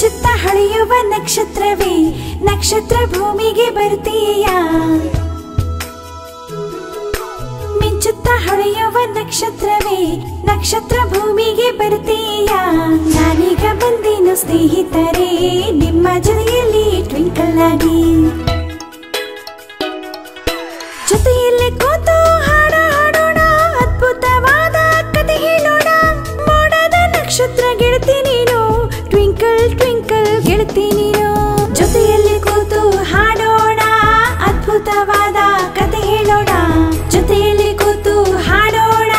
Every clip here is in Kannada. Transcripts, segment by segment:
ಮಿಂಚುತ್ತಾ ಹೊಳೆಯುವ ನಕ್ಷತ್ರವೇ ನಕ್ಷತ್ರ ಭೂಮಿಗೆ ಬರ್ತೀಯ ಮಿಂಚುತ್ತಾ ಹೊಳೆಯುವ ನಕ್ಷತ್ರವೇ ನಕ್ಷತ್ರ ಭೂಮಿಗೆ ಬರ್ತೀಯ ನಾನೀಗ ಬಂದೇನು ಸ್ನೇಹಿತರೆ ನಿಮ್ಮ ಜೊತೆಯಲ್ಲಿ ಟ್ವಿಂಕಲ್ ಆಗಿ ಜೊತೆಯಲ್ಲಿ ಕೂತು ಹಾಡು ಹಾಡೋಣ ಅದ್ಭುತವಾದ ಕತೆ ಹೇಳೋಣ ಮೋಡದ ನಕ್ಷತ್ರ ಗೆಳತಿ ನೀನು ಟ್ವಿಂಕಲ್ ಟ್ವಿಂಕಲ್ ಗೆಳತಿ ನೀನು ಜೊತೆಯಲ್ಲಿ ಕೂತು ಹಾಡೋಣ ಅದ್ಭುತವಾದ ಕತೆ ಹೇಳೋಣ ಜೊತೆಯಲ್ಲಿ ಕೂತು ಹಾಡೋಣ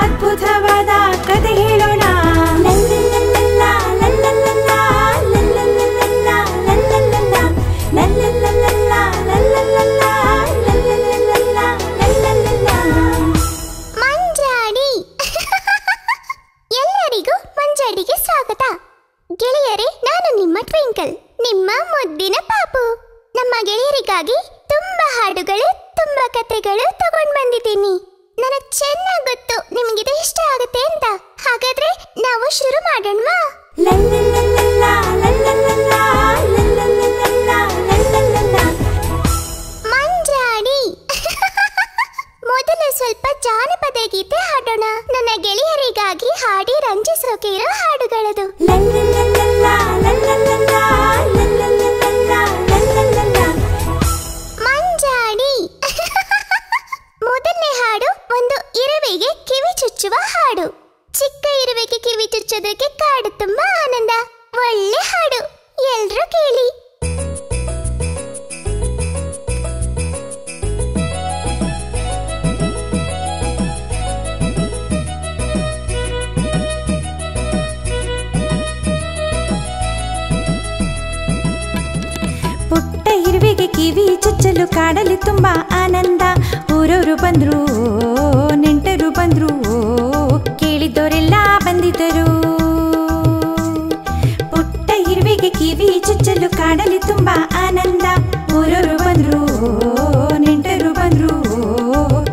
ಅದ್ಭುತವಾದ ಕತೆ ಹೇಳೋಣ ಮಂಜಾಡಿ ಎಲ್ಲರಿಗೂ ಮಂಜಾಡಿಗೆ ಸ್ವಾಗತ ಗೆಳೆಯರೇ ನಾನು ನಿಮ್ಮ ಟ್ವಿಂಕಲ್ ನಿಮ್ಮ ಮುದ್ದಿನ ಪಾಪು ನಮ್ಮ ಗೆಳೆಯರಿಗಾಗಿ ತುಂಬಾ ಹಾಡುಗಳು ತುಂಬಾ ಕತೆಗಳು ತಗೊಂಡು ಬಂದಿದ್ದೀನಿ ನನಗೆ ಚೆನ್ನಾಗಿ ಗೊತ್ತು ನಿಮಗಿದು ಇಷ್ಟ ಆಗುತ್ತೆ ಅಂತ ಹಾಗಾದ್ರೆ ನಾವು ಶುರು ಮಾಡೋಣ ಮಂಜಾಡಿ ಮೊದಲು ಸ್ವಲ್ಪ ಜಾನಪದ ಗೀತೆ ಹಾಡೋಣ ನನ್ನ ಗೆಳೆಯರಿಗಾಗಿ ಹಾಡಿ ರಂಜಿಸೋಕೆ ಇರೋ ಹಾಡುಗಳದು ಮಂಜಾಡಿ ಮೊದಲನೇ ಹಾಡು ಒಂದು ಇರುವೆಗೆ ಕಿವಿ ಚುಚ್ಚುವ ಹಾಡು ಚಿಕ್ಕ ಇರುವೆಗೆ ಕಿವಿ ಚುಚ್ಚೋದಕ್ಕೆ ಕಾಡು ತುಂಬಾ ಆನಂದ ಒಳ್ಳೆ ಹಾಡು ಎಲ್ರೂ ಕೇಳಿ ಪುಟ್ಟ ಇರುವೆಗೆ ಕಿವಿ ಚುಚ್ಚಲು ಕಾಡಲಿ ತುಂಬಾ ಆನಂದ ಊರವರು ಬಂದ್ರು ನೆಂಟರು ಬಂದ್ರು ಕೇಳಿದವರೆಲ್ಲ ಬಂದಿದ್ದರು ಪುಟ್ಟ ಇರುವೆಗೆ ಕಿವಿ ಚುಚ್ಚಲು ಕಾಡಲಿ ತುಂಬಾ ಆನಂದ ಊರವರು ಬಂದ್ರು ನೆಂಟರು ಬಂದ್ರು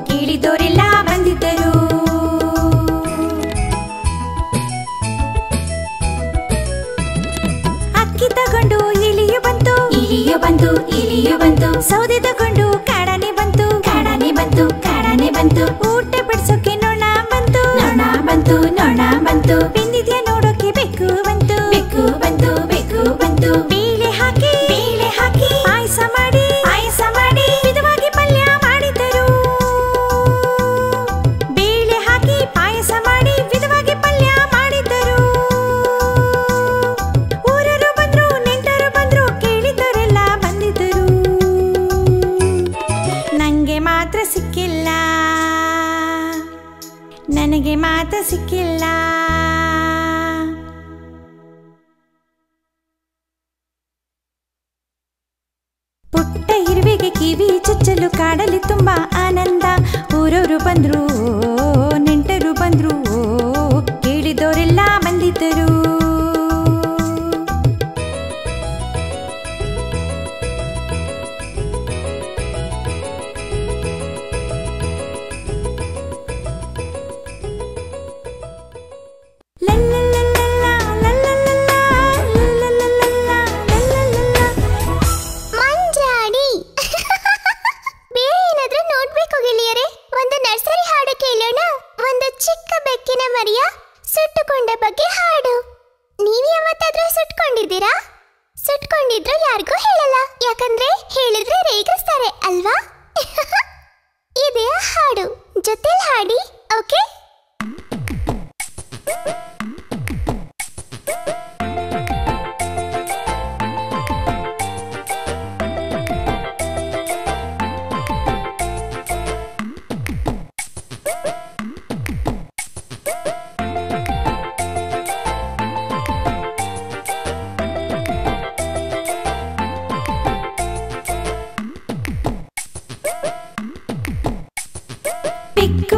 ಕೇಳಿದವರೆಲ್ಲ ಬಂದಿದ್ದರು ಅಕ್ಕಿ ತಗೊಂಡು ಇಲಿಯು ಬಂತು ಇಲಿಯು ಬಂತು ಸೌದೆ ತಗೊಂಡು ಕಾಡಾನೆ ಬಂತು ಕಾಡಾನೆ ಬಂತು ಊಟ ಬಡಿಸೋಕೆ ನೊಣ ಬಂತು ಬೆಂದಿದ್ಯಾ ನೋಡೋಕೆ ಬೆಕ್ಕು ಬಂತು ಬೇಳೆ ಹಾಕಿ ಪಾಯಸ ಮಾಡಿ ವಿಧವಾಗಿ ಪಲ್ಯ ಮಾಡಿದರು ಬೇಳೆ ಹಾಕಿ ಪಾಯಸ ಮಾಡಿ ವಿಧವಾಗಿ ಪಲ್ಯ ಮಾಡಿದರು ಊರರು ಬಂದ್ರು ನೆಂಟರು ಬಂದ್ರು ಕೇಳಿದವರೆಲ್ಲ ಬಂದಿದ್ದರು ನನಗೆ ಮಾತ್ರ ಸಿಕ್ಕಿಲ್ಲ ಪುಟ್ಟ ಇರುವೆಗೆ ಕಿವಿ ಚುಚ್ಚಲು ಕಾಡಲಿ ತುಂಬಾ ಆನಂದ ಊರವರು ಬಂದ್ರು ನೆಂಟರು ಬಂದ್ರು ಕೇಳಿದವರೆಲ್ಲ ಬಂದಿದ್ದರು ಮಂಜಾಡಿ ಬೇರೆ ಏನಾದ್ರೂ ನೋಡ್ಬೇಕು ಗೆಳೆಯರೇ ಒಂದು ನರ್ಸರಿ ಹಾಡು ಕೇಳೋಣ ಒಂದು ಚಿಕ್ಕ ಬೆಕ್ಕಿನ ಮರಿಯ ಸುಟ್ಟುಕೊಂಡ ಬಗ್ಗೆ ಹಾಡು ನೀವು ಯಾವತ್ತಾದ್ರೂ ಸುಟ್ಕೊಂಡಿದ್ದೀರಾ ಸುಟ್ಕೊಂಡಿದ್ರು ಯಾರಿಗೂ ಹೇಳಲ್ಲ ಯಾಕಂದ್ರೆ ಹೇಳಿದ್ರೆ ರೇಗಿಸ್ತಾರೆ ಅಲ್ವಾ ಇದೇ ಹಾಡು ಜೊತೆಲಿ ಹಾಡಿ ಓಕೆ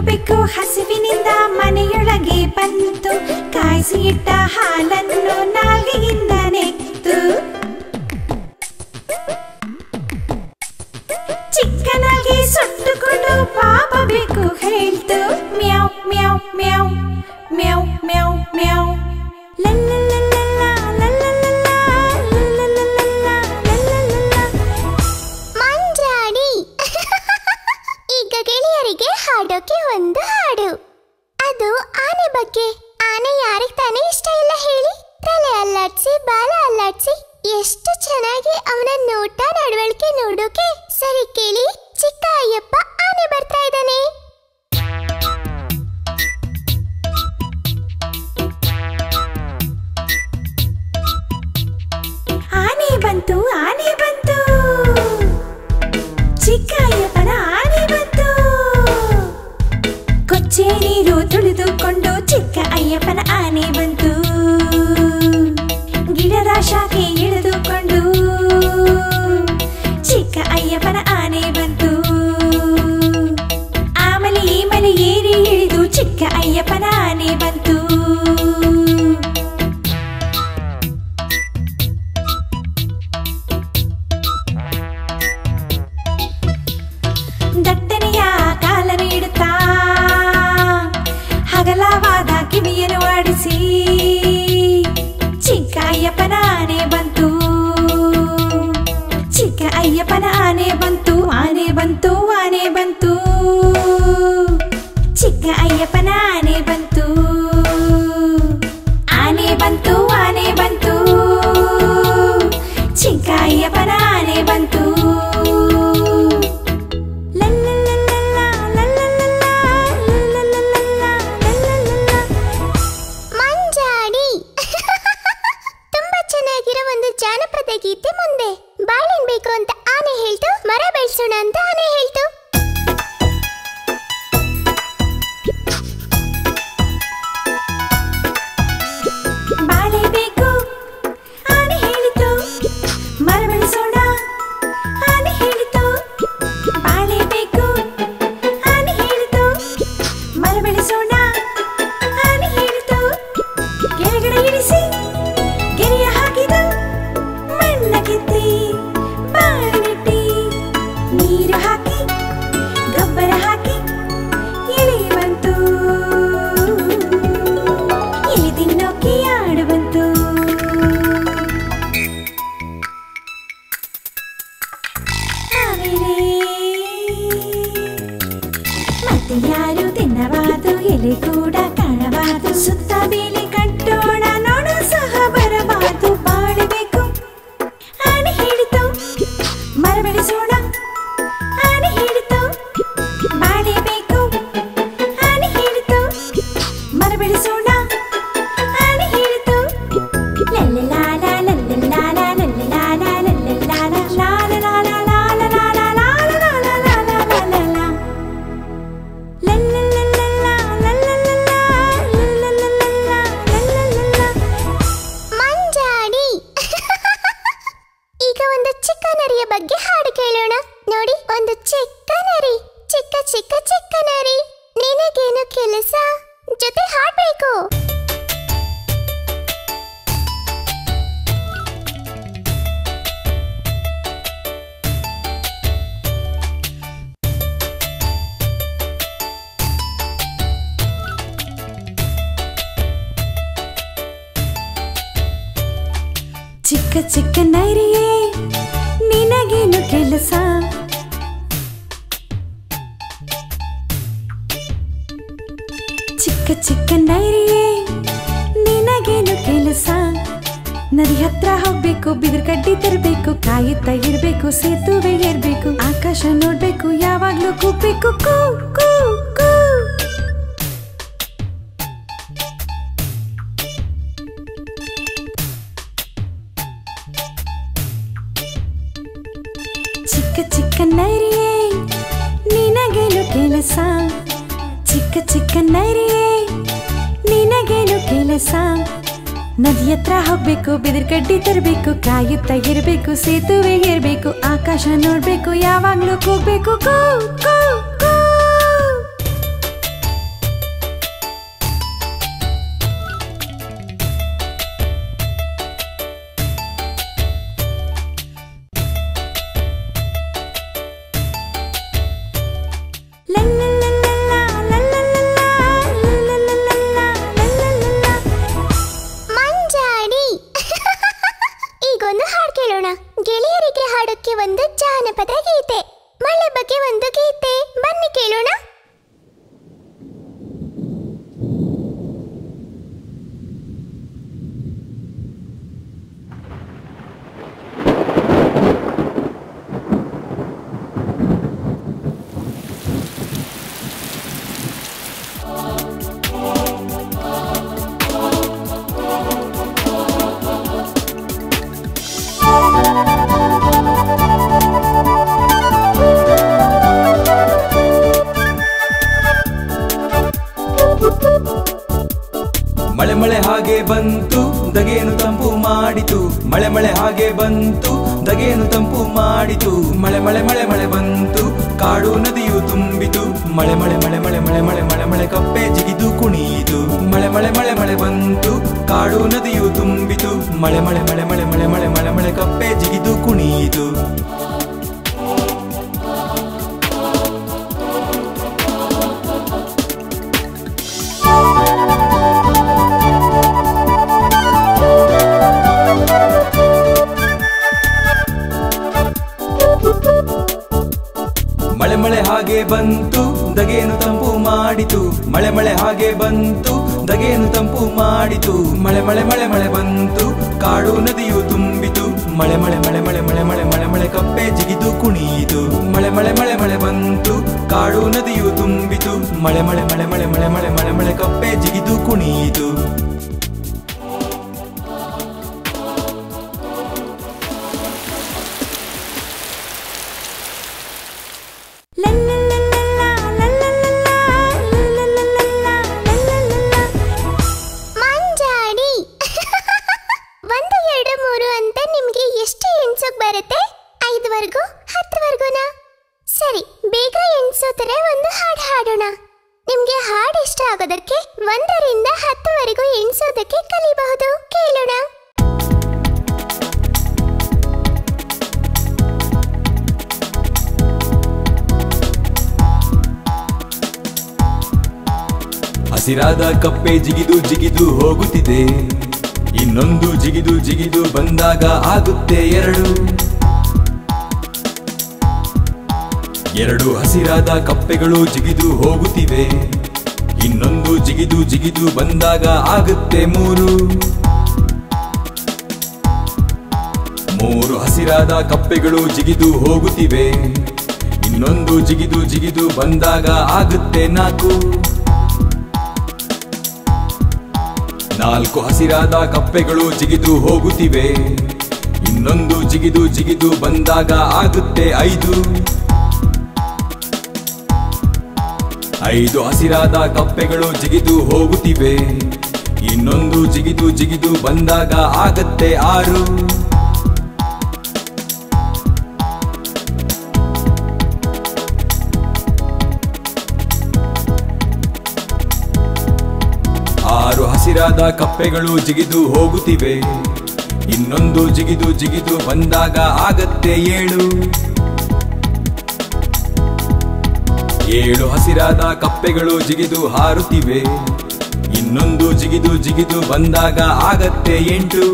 ಬೆಕ್ಕು ಹಸಿವಿನಿಂದ ಮನೆಯೊಳಗೆ ಬಂತು ಕಾಯಿಸಿ ಇಟ್ಟ ಹಾಲನ್ನು ನಾಲ್ಗೆಯಿಂದ ನೆಕ್ತು ಚಿಕ್ಕ ನಾಲ್ಗೆ ಸುಟ್ಟುಕೊಂಡು ಪಾಪ ಬೆಕ್ಕು ಹೇಳ್ತು ಮ್ಯಾವ್ ಮ್ಯಾವ್ ಮ್ಯಾವ್ ಮ್ಯಾವ್ ಮ್ಯಾವ್ ಮ್ಯಾವ್ ಲಲ್ಲಲ್ಲಲ್ಲ ಲಲ್ಲಲ್ಲಲ್ಲ ದಟ್ಟನೆಯ ಕಾಲನ್ನು ಇಡುತ್ತಾ ಹಗಲವಾದ ಕಿವಿಯನ್ನು ಆಡಿಸಿ ಚಿಕ್ಕ ಅಯ್ಯಪ್ಪನ ಆನೆ ಬಂತು, ಚಿಕ್ಕ ಅಯ್ಯಪ್ಪನ ಆನೆ ಬಂತು, ಆನೆ ಬಂತು, ಆನೆ ಬಂತು, ಚಿಕ್ಕ ಅಯ್ಯಪ್ಪನ ಆನೆ ಬಂತು, ಆನೆ ಬಂತು, ಆನೆ ಬಂತು, ಚಿಕ್ಕ ಅಯ್ಯಪ್ಪನ ಆನೆ ಬಂತು. ಮಂಜಾಡಿ ತುಂಬಾ ಚೆನ್ನಾಗಿರೋ ಒಂದು ಜಾನಪದ ಗೀತೆ ಮುಂದೆ. ಬಾಳೆನ್ ಬೇಕು ಅಂತ ಆನೆ ಹೇಳ್ತು, ಮರ ಬೆಳೆಸೋಣ ಅಂತ ಆನೆ ಹೇಳ್ತು. ಬಾಳೆ ಬೇಕು ಆನೆ ಹೇಳಿತು, ಮರ ಬೆಳೆಸೋಣ ಆನೆ ಹೇಳಿತು. ಬಾಳೆ ಬೇಕು ಆನೆ ಹೇಳಿತು, ಮರ ಬೆಳೆಸೋಣ ಆನೆ ಹೇಳಿತು. ಕೆಳಗಡೆ ಇಳಿಸಿ ಗೆರೆಯ ಹಾಕಿದು, ಮಣ್ಣ ಕಿತ್ತಿ ಬಾಳೆ ನೆಟ್ಟಿ, ನೀರು ಹಾಕಿ ಗೊಬ್ಬರ ಹಾಕಿ ಇಳಿ ಬಂತು, ಇಲಿ ತಿನ್ನೋಕೆ ಆಡು ಬಂತು. ಆಮೇಲೆ ಮತ್ತೆ ಯಾರು ತಿನ್ನಬಾರದು, ಎಲೆ ಕೂಡ ಕಾಣಬಾರದು, ಸುತ್ತ ಬೇಲಿ ಕಟ್ಟೋಣ ನೋಡ ಸಹ ಬರಬಾರದು. ಬಾಳಬೇಕು ಆನೆ ಹೇಳಿತು, ಮರ ಬೆಳೆಸೋಣ ಆನೆ ಹೇಳಿತು. ಬಾಳೆ ಬೇಕು ಆನೆ ಹೇಳಿತು, ಮರ ಬೆಳೆಸೋಣ ಆನೆ ಹೇಳಿತು. ಲಲ್ಲಲಾಲ ಲಲ್ಲಲಾಲ ಲಲ್ಲಲಾಲ ಲಲ್ಲಲಾಲ ಲಾಲಲಾಲ ಲಾಲಲಾಲ ಲಾಲಲಾಲ ಮಂಜಾಡಿ ಈಗ ಒಂದು ಚಿಕ್ಕ ನರಿಯ ಬಗ್ಗೆ ಹಾಡು ಕೇಳೋಣ. ನೋಡಿ, ಒಂದು ಚಿಕ್ಕ ನರಿ, ಚಿಕ್ಕ ಚಿಕ್ಕ ಚಿಕ್ಕ ನರಿ, ನಿನಗೇನು ಕೆಲಸ, ಜೊತೆ ಹಾಡ್ಬೇಕು. ಚಿಕ್ಕ ಚಿಕ್ಕ ನರಿಯೇ ನಿನಗೇನು ಕೆಲಸ, ಚಿಕ್ಕ ಚಿಕ್ಕ ನರಿಯೇ ನಿನಗೇನು ಕೆಲಸ. ನದಿ ಹತ್ರ ಹೋಗ್ಬೇಕು, ಬಿದಿರು ಕಡ್ಡಿ ತರಬೇಕು, ಕಾಯುತ್ತಾ ಇರ್ಬೇಕು, ಸೇತುವೆ ಏರ್ಬೇಕು, ಆಕಾಶ ನೋಡ್ಬೇಕು, ಯಾವಾಗ್ಲೂ ಕೂಗ್ಬೇಕು ಕೂ ಕೂ ಕೂ. ಚಿಕ್ಕ ಚಿಕ್ಕ ನರಿಯೇ ನಿನಗೇನು ಕೆಲಸ, ಚಿಕ್ಕ ಚಿಕ್ಕ ನರಿಯೇ ನಿನಗೇನು ಕೆಲಸ. ನದಿ ಹತ್ರ ಹೋಗ್ಬೇಕು, ಬಿದಿರು ಕಡ್ಡಿ ತರಬೇಕು, ಕಾಯುತ್ತಾ ಇರ್ಬೇಕು, ಸೇತುವೆ ಏರ್ಬೇಕು, ಆಕಾಶ ನೋಡ್ಬೇಕು, ಯಾವಾಗ್ಲೂ ಕೂಗ್ಬೇಕು ಕೂ ಕೂ ಕೂ. ಮಂಜಾಡಿ ಈಗೊಂದು ಹಾಡು ಕೇಳೋಣ. ಗೆಳೆಯರಿಗೆ ಹಾಡೋಕ್ಕೆ ಒಂದು ಜಾನಪದ ಗೀತೆ, ಮಳೆ ಬಗ್ಗೆ ಒಂದು ಗೀತೆ, ಬನ್ನಿ ಕೇಳೋಣ. ಮಳೆ ಮಳೆ ಹಾಗೆ ಬಂತು ದಗೇನು ತಂಪು ಮಾಡಿತು, ಮಳೆ ಮಳೆ ಹಾಗೆ ಬಂತು ದಗೇನು ತಂಪು ಮಾಡಿತು. ಮಳೆ ಮಳೆ ಮಳೆ ಮಳೆ ಬಂತು ಕಾಡು ನದಿಯು ತುಂಬಿತು, ಮಳೆ ಮಳೆ ಮಳೆ ಮಳೆ ಮಳೆ ಮಳೆ ಮಳೆ ಮಳೆ ಕಪ್ಪೆ ಜಿಗಿದು ಕುಣಿಯಿತು. ಮಳೆ ಮಳೆ ಮಳೆ ಮಳೆ ಬಂತು ಕಾಡು ನದಿಯು ತುಂಬಿತು, ಮಳೆ ಮಳೆ ಮಳೆ ಮಳೆ ಮಳೆ ಮಳೆ ಮಳೆ ಮಳೆ ಕಪ್ಪೆ ಜಿಗಿದು ಕುಣಿಯಿತು. ಹಾಗೆ ಬಂತು ದಗೇನು ತಂಪು ಮಾಡಿತು ಮಳೆ ಮಳೆ ಹಾಗೆ ಬಂತು ದಗೇನು ತಂಪು ಮಾಡಿತು ಮಳೆ ಮಳೆ ಮಳೆ ಮಳೆ ಬಂತು ಕಾಡು ನದಿಯು ತುಂಬಿತು ಮಳೆ ಮಳೆ ಮಳೆ ಮಳೆ ಮಳೆ ಮಳೆ ಮಳೆ ಮಳೆ ಕಪ್ಪೆ ಜಿಗಿದು ಕುಣಿಯಿತು ಮಳೆ ಮಳೆ ಮಳೆ ಮಳೆ ಬಂತು ಕಾಡು ನದಿಯು ತುಂಬಿತು ಮಳೆ ಮಳೆ ಮಳೆ ಮಳೆ ಮಳೆ ಮಳೆ ಮಳೆ ಮಳೆ ಕಪ್ಪೆ ಜಿಗಿದು ಕುಣಿಯಿತು ಬರುತ್ತೆ 5ವರೆಗೂ 10ವರೆಗೂನಾ? ಸರಿ, ಬೇಗ ಎಣಿಸೋತರ ಒಂದು ಹಾಡು ಹಾಡೋಣ. ನಿಮ್ಗೆ ಹಾಡು ಇಷ್ಟ ಆಗೋದಕ್ಕೆ 1ರಿಂದ 10ವರೆಗೂ ಎಣಿಸೋದಕ್ಕೆ ಕಲಿಬಹುದು. ಕೇಳೋಣ. ಹಸಿರಾದ ಕಪ್ಪೆ ಜಿಗಿದು ಜಿಗಿದು ಹೋಗುತ್ತಿದೆ ಇನ್ನೊಂದು ಜಿಗಿದು ಜಿಗಿದು ಬಂದಾಗ ಆಗುತ್ತೆ ಎರಡು ಹಸಿರಾದ ಕಪ್ಪೆಗಳು ಜಿಗಿದು ಹೋಗುತ್ತಿವೆ ಇನ್ನೊಂದು ಜಿಗಿದು ಜಿಗಿದು ಬಂದಾಗ ಆಗುತ್ತೆ 3 ಹಸಿರಾದ ಕಪ್ಪೆಗಳು ಜಿಗಿದು ಹೋಗುತ್ತಿವೆ ಇನ್ನೊಂದು ಜಿಗಿದು ಜಿಗಿದು ಬಂದಾಗ ಆಗುತ್ತೆ 4 ಹಸಿರಾದ ಕಪ್ಪೆಗಳು ಜಿಗಿದು ಹೋಗುತ್ತಿವೆ ಇನ್ನೊಂದು ಜಿಗಿದು ಜಿಗಿದು ಬಂದಾಗ ಆಗುತ್ತೆ 5 ಹಸಿರಾದ ಕಪ್ಪೆಗಳು ಜಿಗಿದು ಹೋಗುತ್ತಿವೆ ಇನ್ನೊಂದು ಜಿಗಿದು ಜಿಗಿದು ಬಂದಾಗ ಆಗುತ್ತೆ 6 ಹಸಿರಾದ ಕಪ್ಪೆಗಳು ಜಿಗಿದು ಹೋಗುತ್ತಿವೆ ಇನ್ನೊಂದು ಜಿಗಿದು ಜಿಗಿದು ಬಂದಾಗ ಆಗತ್ತೆ 7 ಹಸಿರಾದ ಕಪ್ಪೆಗಳು ಜಿಗಿದು ಹಾರುತ್ತಿವೆ ಇನ್ನೊಂದು ಜಿಗಿದು ಜಿಗಿದು ಬಂದಾಗ ಆಗತ್ತೆ 8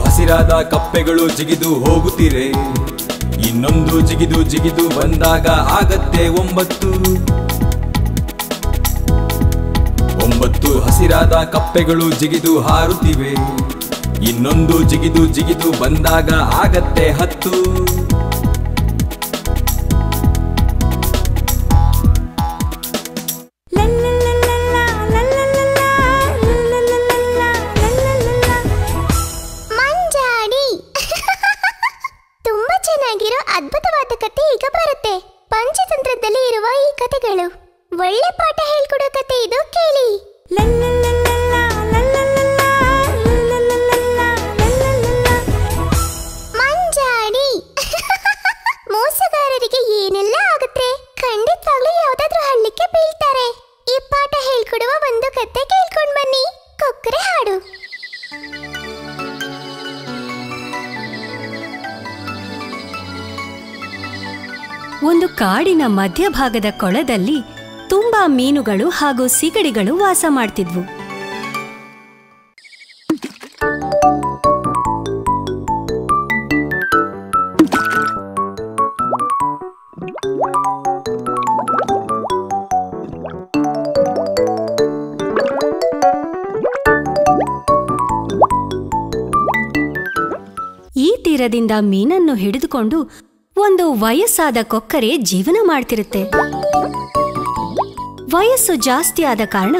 ಹಸಿರಾದ ಕಪ್ಪೆಗಳು ಜಿಗಿದು ಹೋಗುತ್ತಿವೆ ಇನ್ನೊಂದು ಜಿಗಿದು ಜಿಗಿದು ಬಂದಾಗ ಆಗತ್ತೆ 9 ಹಸಿರಾದ ಕಪ್ಪೆಗಳು ಜಿಗಿದು ಹಾರುತ್ತಿವೆ ಇನ್ನೊಂದು ಜಿಗಿದು ಜಿಗಿದು ಬಂದಾಗ ಆಗತ್ತೆ 10 ಮಂಜಾಡಿ ತುಂಬಾ ಚೆನ್ನಾಗಿರೋ ಅದ್ಭುತವಾದ ಕತೆ ಈಗ ಬರುತ್ತೆ. ಪಂಚತಂತ್ರದಲ್ಲಿ ಇರುವ ಈ ಕತೆಗಳು ಒಳ್ಳೆ ಪಾಠ ಹೇಳ್ಕೊಡೋ ಕತೆ ಇದು, ಕೇಳಿ. ಮಂಜಾಡಿ ಮೋಸಗಾರರಿಗೆ ಏನೆಲ್ಲ ಆಗುತ್ತೆ, ಖಂಡಿತವಾಗ್ಲೂ ಯಾವ್ದಾದ್ರೂ ಹಳ್ಳಿಕ್ಕೆ ಬೀಳ್ತಾರೆ. ಈ ಪಾಠ ಹೇಳ್ಕೊಡುವ ಒಂದು ಕತೆ ಕೇಳ್ಕೊಂಡ್ ಬನ್ನಿ. ಕೊಕ್ಕರೆ ಹಾಡು. ಒಂದು ಕಾಡಿನ ಮಧ್ಯಭಾಗದ ಕೊಳದಲ್ಲಿ ತುಂಬಾ ಮೀನುಗಳು ಹಾಗೂ ಸಿಗಡಿಗಳು ವಾಸ ಮಾಡ್ತಿದ್ವು. ಈ ತೀರದಿಂದ ಮೀನನ್ನು ಹಿಡಿದುಕೊಂಡು ಒಂದು ವಯಸ್ಸಾದ ಕೊಕ್ಕರೆ ಜೀವನ ಮಾಡ್ತಿರುತ್ತೆ. ವಯಸ್ಸು ಜಾಸ್ತಿ ಆದ ಕಾರಣ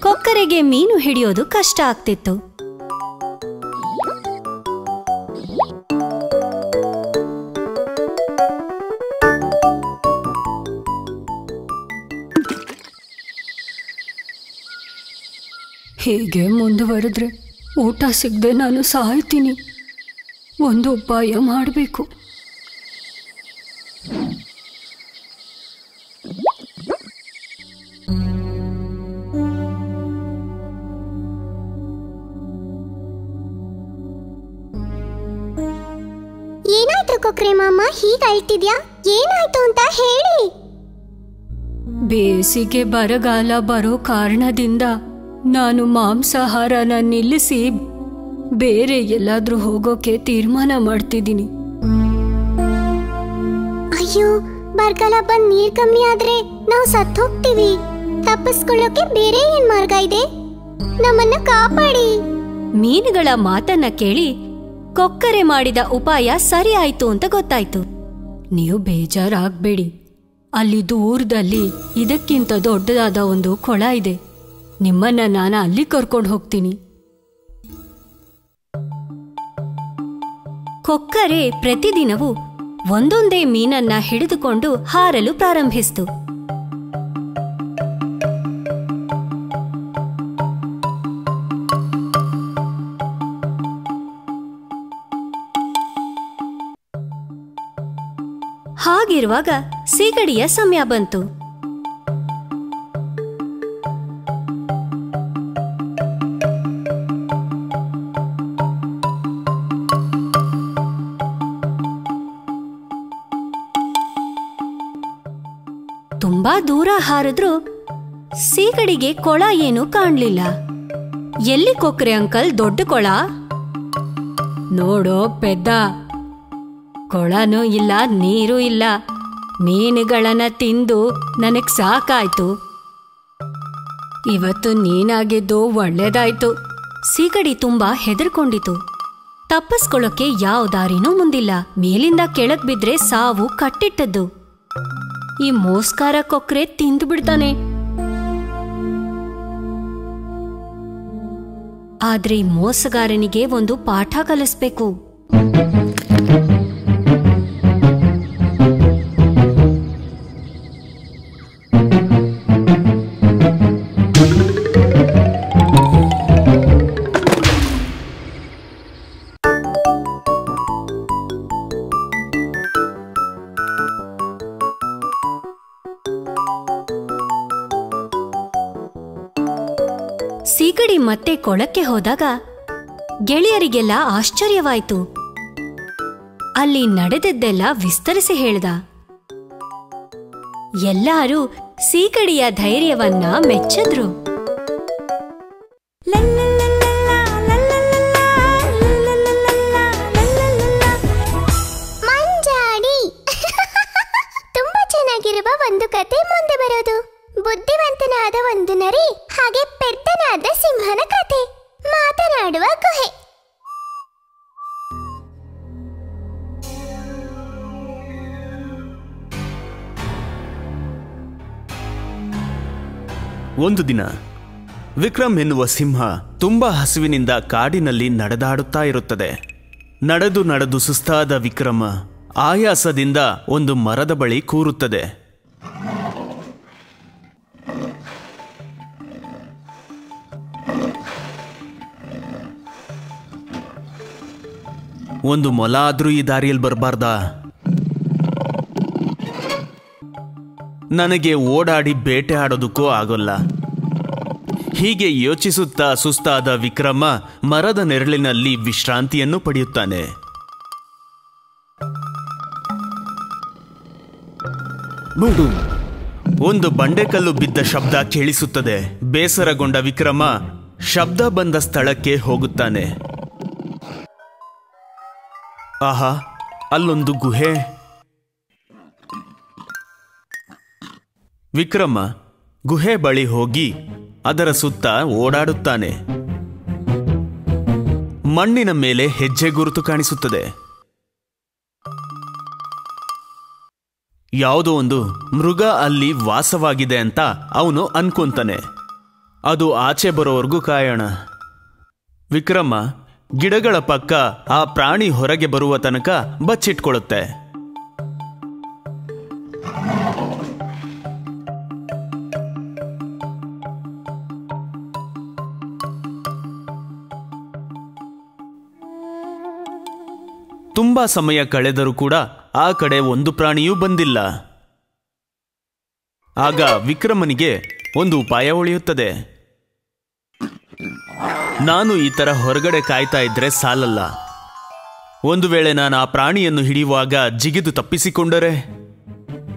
ಕೊಕ್ಕರೆಗೆ ಮೀನು ಹಿಡಿಯೋದು ಕಷ್ಟ ಆಗ್ತಿತ್ತು. ಹೀಗೆ ಮುಂದುವರೆದ್ರೆ ಊಟ ಸಿಗದೆ ನಾನು ಸಾಯ್ತೀನಿ. ಒಂದು ಉಪಾಯ ಮಾಡಬೇಕು. ಏನಾಯ್ತು ಕೊಕ್ರೆ ಮಾಮ, ಹೀಗೆ ಅಳ್ತಿದ್ಯಾ? ಏನಾಯ್ತು ಅಂತ ಹೇಳಿ. ಬೇಸಿಗೆ ಬರಗಾಲ ಬರೋ ಕಾರಣದಿಂದ ನಾನು ಮಾಂಸಾಹಾರನ ನಿಲ್ಲಿಸಿ ಬೇರೆ ಎಲ್ಲಾದ್ರೂ ಹೋಗೋಕೆ ತೀರ್ಮಾನ ಮಾಡ್ತಿದ್ದೀನಿ. ಅಯ್ಯೋ, ಬರಗಾಲ ಬಂದ್ ನೀರ್ ಕಮ್ಮಿ ಆದ್ರೆ ನಾವು ಸತ್ತು ಹೋಗ್ತೀವಿ. ತಪ್ಪಿಸ್ಕೊಳ್ಳೋಕೆ ಬೇರೆ ಏನ್ ಮಾರ್ಗ ಇದೆ? ನಮ್ಮನ್ನ ಕಾಪಾಡಿ. ಮೀನುಗಳ ಮಾತನ್ನ ಕೇಳಿ ಕೊಕ್ಕರೆ ಮಾಡಿದ ಉಪಾಯ ಸರಿ ಆಯ್ತು ಅಂತ ಗೊತ್ತಾಯ್ತು. ನೀವು ಬೇಜಾರಾಗ್ಬೇಡಿ, ಅಲ್ಲಿ ದೂರದಲ್ಲಿ ಇದಕ್ಕಿಂತ ದೊಡ್ಡದಾದ ಒಂದು ಕೊಳ ಇದೆ. ನಿಮ್ಮನ್ನ ನಾನು ಅಲ್ಲಿ ಕರ್ಕೊಂಡು ಹೋಗ್ತೀನಿ. ಕೊಕ್ಕರೆ ಪ್ರತಿದಿನವೂ ಒಂದೊಂದೇ ಮೀನನ್ನ ಹಿಡಿದುಕೊಂಡು ಹಾರಲು ಪ್ರಾರಂಭಿಸಿತು. ಹಾಗಿರುವಾಗ ಸೀಗಡಿಯ ಸಮಯ ಬಂತು. ತುಂಬಾ ದೂರ ಹಾರಿದ್ರೂ ಸೀಗಡಿಗೆ ಕೊಳ ಏನೂ ಕಾಣ್ಲಿಲ್ಲ. ಎಲ್ಲಿ ಕೊಕ್ರೆ ಅಂಕಲ್ ದೊಡ್ಡ ಕೊಳ? ನೋಡೋ ಪೆದ್ದ, ಕೊಳನೂ ಇಲ್ಲ, ನೀರೂ ಇಲ್ಲ. ಮೀನುಗಳನ್ನ ತಿಂದು ನನಗ್ ಸಾಕಾಯ್ತು. ಇವತ್ತು ನೀನಾಗಿದ್ದು ಒಳ್ಳೇದಾಯ್ತು. ಸೀಗಡಿ ತುಂಬಾ ಹೆದರ್ಕೊಂಡಿತು. ತಪ್ಪಿಸ್ಕೊಳ್ಳೋಕೆ ಯಾವ ದಾರಿನೂ ಮುಂದಿಲ್ಲ. ಮೇಲಿಂದ ಕೆಳಗ್ ಬಿದ್ರೆ ಸಾವು ಕಟ್ಟಿಟ್ಟದ್ದು. ಈ ಮೋಸ್ಕಾರ ಕೊಕ್ರೆ ತಿಂದು ಬಿಡ್ತಾನೆ. ಆದ್ರೆ ಈ ಮೋಸಗಾರನಿಗೆ ಒಂದು ಪಾಠ ಕಲಿಸ್ಬೇಕು. ಸೀಗಡಿ ಮತ್ತೆ ಕೊಳಕ್ಕೆ ಹೋದಾಗ ಗೆಳೆಯರಿಗೆಲ್ಲ ಆಶ್ಚರ್ಯವಾಯ್ತು. ಅಲ್ಲಿ ನಡೆದದ್ದೆಲ್ಲ ವಿಸ್ತರಿಸಿ ಹೇಳ್ದ. ಎಲ್ಲರೂ ಸೀಗಡಿಯ ಧೈರ್ಯವನ್ನ ಮೆಚ್ಚಿದ್ರು. ಮಂಜಾಡಿ ತುಂಬಾ ಚೆನ್ನಾಗಿರುವ ಒಂದು ಕತೆ ಮುಂದೆ ಬರೋದು. ಬುದ್ಧಿವಂತನಾದ ಒಂದು ನರಿ ಹಾಗೆ ಪೆದ್ದನಾದ ಸಿಂಹನ ಕತೆ. ಮಾತನಾಡುವ ಗುಹೆ. ಒಂದು ದಿನ ವಿಕ್ರಮ್ ಎನ್ನುವ ಸಿಂಹ ತುಂಬಾ ಹಸುವಿನಿಂದ ಕಾಡಿನಲ್ಲಿ ನಡೆದಾಡುತ್ತಾ ಇರುತ್ತದೆ. ನಡೆದು ನಡೆದು ಸುಸ್ತಾದ ವಿಕ್ರಮ ಆಯಾಸದಿಂದ ಒಂದು ಮರದ ಬಳಿ ಕೂರುತ್ತದೆ. ಒಂದು ಮೊಲ ಆದ್ರೂ ಈ ದಾರಿಯಲ್ಲಿ ಬರಬಾರ್ದಾ? ನನಗೆ ಓಡಾಡಿ ಬೇಟೆ ಆಡೋದಕ್ಕೂ ಆಗೋಲ್ಲ. ಹೀಗೆ ಯೋಚಿಸುತ್ತಾ ಸುಸ್ತಾದ ವಿಕ್ರಮ ಮರದ ನೆರಳಿನಲ್ಲಿ ವಿಶ್ರಾಂತಿಯನ್ನು ಪಡೆಯುತ್ತಾನೆ. ಒಂದು ಬಂಡೆಕಲ್ಲು ಬಿದ್ದ ಶಬ್ದ ಕೇಳಿಸುತ್ತದೆ. ಬೇಸರಗೊಂಡ ವಿಕ್ರಮ ಶಬ್ದ ಬಂದ ಸ್ಥಳಕ್ಕೆ ಹೋಗುತ್ತಾನೆ. ಆಹಾ, ಅಲ್ಲೊಂದು ಗುಹೆ. ವಿಕ್ರಮ ಗುಹೆ ಬಳಿ ಹೋಗಿ ಅದರ ಸುತ್ತ ಓಡಾಡುತ್ತಾನೆ. ಮಣ್ಣಿನ ಮೇಲೆ ಹೆಜ್ಜೆ ಗುರುತು ಕಾಣಿಸುತ್ತದೆ. ಯಾವುದೋ ಒಂದು ಮೃಗ ಅಲ್ಲಿ ವಾಸವಾಗಿದೆ ಅಂತ ಅವನು ಅನ್ಕೊಂತಾನೆ. ಅದು ಆಚೆ ಬರೋವರೆಗೂ ಕಾಯೋಣ. ವಿಕ್ರಮ ಗಿಡಗಳ ಪಕ್ಕ ಆ ಪ್ರಾಣಿ ಹೊರಗೆ ಬರುವ ತನಕ ಬಚ್ಚಿಟ್ಕೊಳ್ಳುತ್ತೆ. ತುಂಬಾ ಸಮಯ ಕಳೆದರೂ ಕೂಡ ಆ ಕಡೆ ಒಂದು ಪ್ರಾಣಿಯೂ ಬಂದಿಲ್ಲ. ಆಗ ವಿಕ್ರಮನಿಗೆ ಒಂದು ಉಪಾಯ ಉಳಿಯುತ್ತದೆ. ನಾನು ಈ ತರ ಹೊರಗಡೆ ಕಾಯ್ತಾ ಇದ್ರೆ ಸಾಲಲ್ಲ. ಒಂದು ವೇಳೆ ನಾನು ಆ ಪ್ರಾಣಿಯನ್ನು ಹಿಡಿಯುವಾಗ ಜಿಗಿದು ತಪ್ಪಿಸಿಕೊಂಡರೆ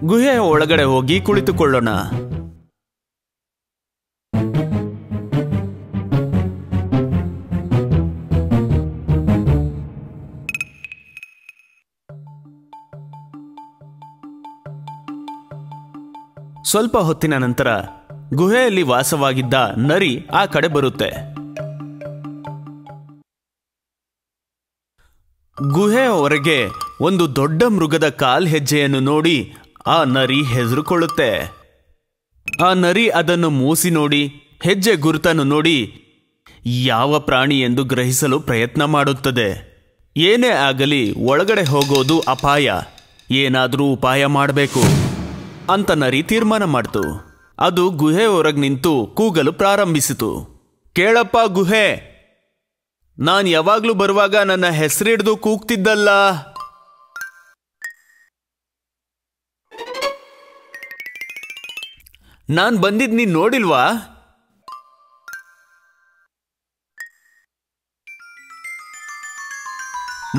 ಗುಹೆಯ ಒಳಗಡೆ ಹೋಗಿ ಕುಳಿತುಕೊಳ್ಳೋಣ. ಸ್ವಲ್ಪ ಹೊತ್ತಿನ ನಂತರ ಗುಹೆಯಲ್ಲಿ ವಾಸವಾಗಿದ್ದ ನರಿ ಆ ಕಡೆ ಬರುತ್ತೆ. ಗುಹೆಯ ಹೊರಗೆ ಒಂದು ದೊಡ್ಡ ಮೃಗದ ಕಾಲ್ ಹೆಜ್ಜೆಯನ್ನು ನೋಡಿ ಆ ನರಿ ಹೆದರುಕೊಳ್ಳುತ್ತೆ. ಆ ನರಿ ಅದನ್ನು ಮೂಸಿ ನೋಡಿ ಹೆಜ್ಜೆ ಗುರುತನ್ನು ನೋಡಿ ಯಾವ ಪ್ರಾಣಿ ಎಂದು ಗ್ರಹಿಸಲು ಪ್ರಯತ್ನ ಮಾಡುತ್ತದೆ. ಏನೇ ಆಗಲಿ ಒಳಗಡೆ ಹೋಗೋದು ಅಪಾಯ, ಏನಾದರೂ ಉಪಾಯ ಮಾಡಬೇಕು ಅಂತ ನರಿ ತೀರ್ಮಾನ ಮಾಡ್ತು. ಅದು ಗುಹೆ ಹೊರಗೆ ನಿಂತು ಕೂಗಲು ಪ್ರಾರಂಭಿಸಿತು. ಕೇಳಪ್ಪ ಗುಹೆ, ನಾನು ಯಾವಾಗ್ಲೂ ಬರುವಾಗ ನನ್ನ ಹೆಸರಿಡ್ದು ಕೂಗ್ತಿದ್ದಲ್ಲ. ನಾನ್ ಬಂದಿದ್ ನೀನ್ ನೋಡಿಲ್ವಾ?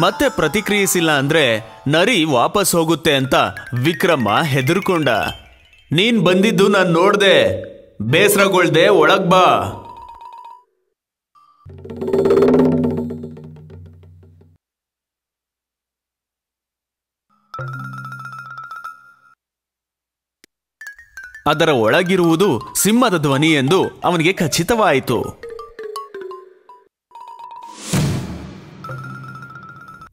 ಮತ್ತೆ ಪ್ರತಿಕ್ರಿಯಿಸಿಲ್ಲ ಅಂದ್ರೆ ನರಿ ವಾಪಸ್ ಹೋಗುತ್ತೆ ಅಂತ ವಿಕ್ರಮ ಹೆದರ್ಕೊಂಡ. ನೀನ್ ಬಂದಿದ್ದು ನಾನ್ ನೋಡ್ದೆ, ಬೇಸರಗೊಳ್ದೆ ಒಳಗ್ ಬಾ. ಅದರ ಒಳಗಿರುವುದು ಸಿಂಹದ ಧ್ವನಿ ಎಂದು ಅವನಿಗೆ ಖಚಿತವಾಯಿತು.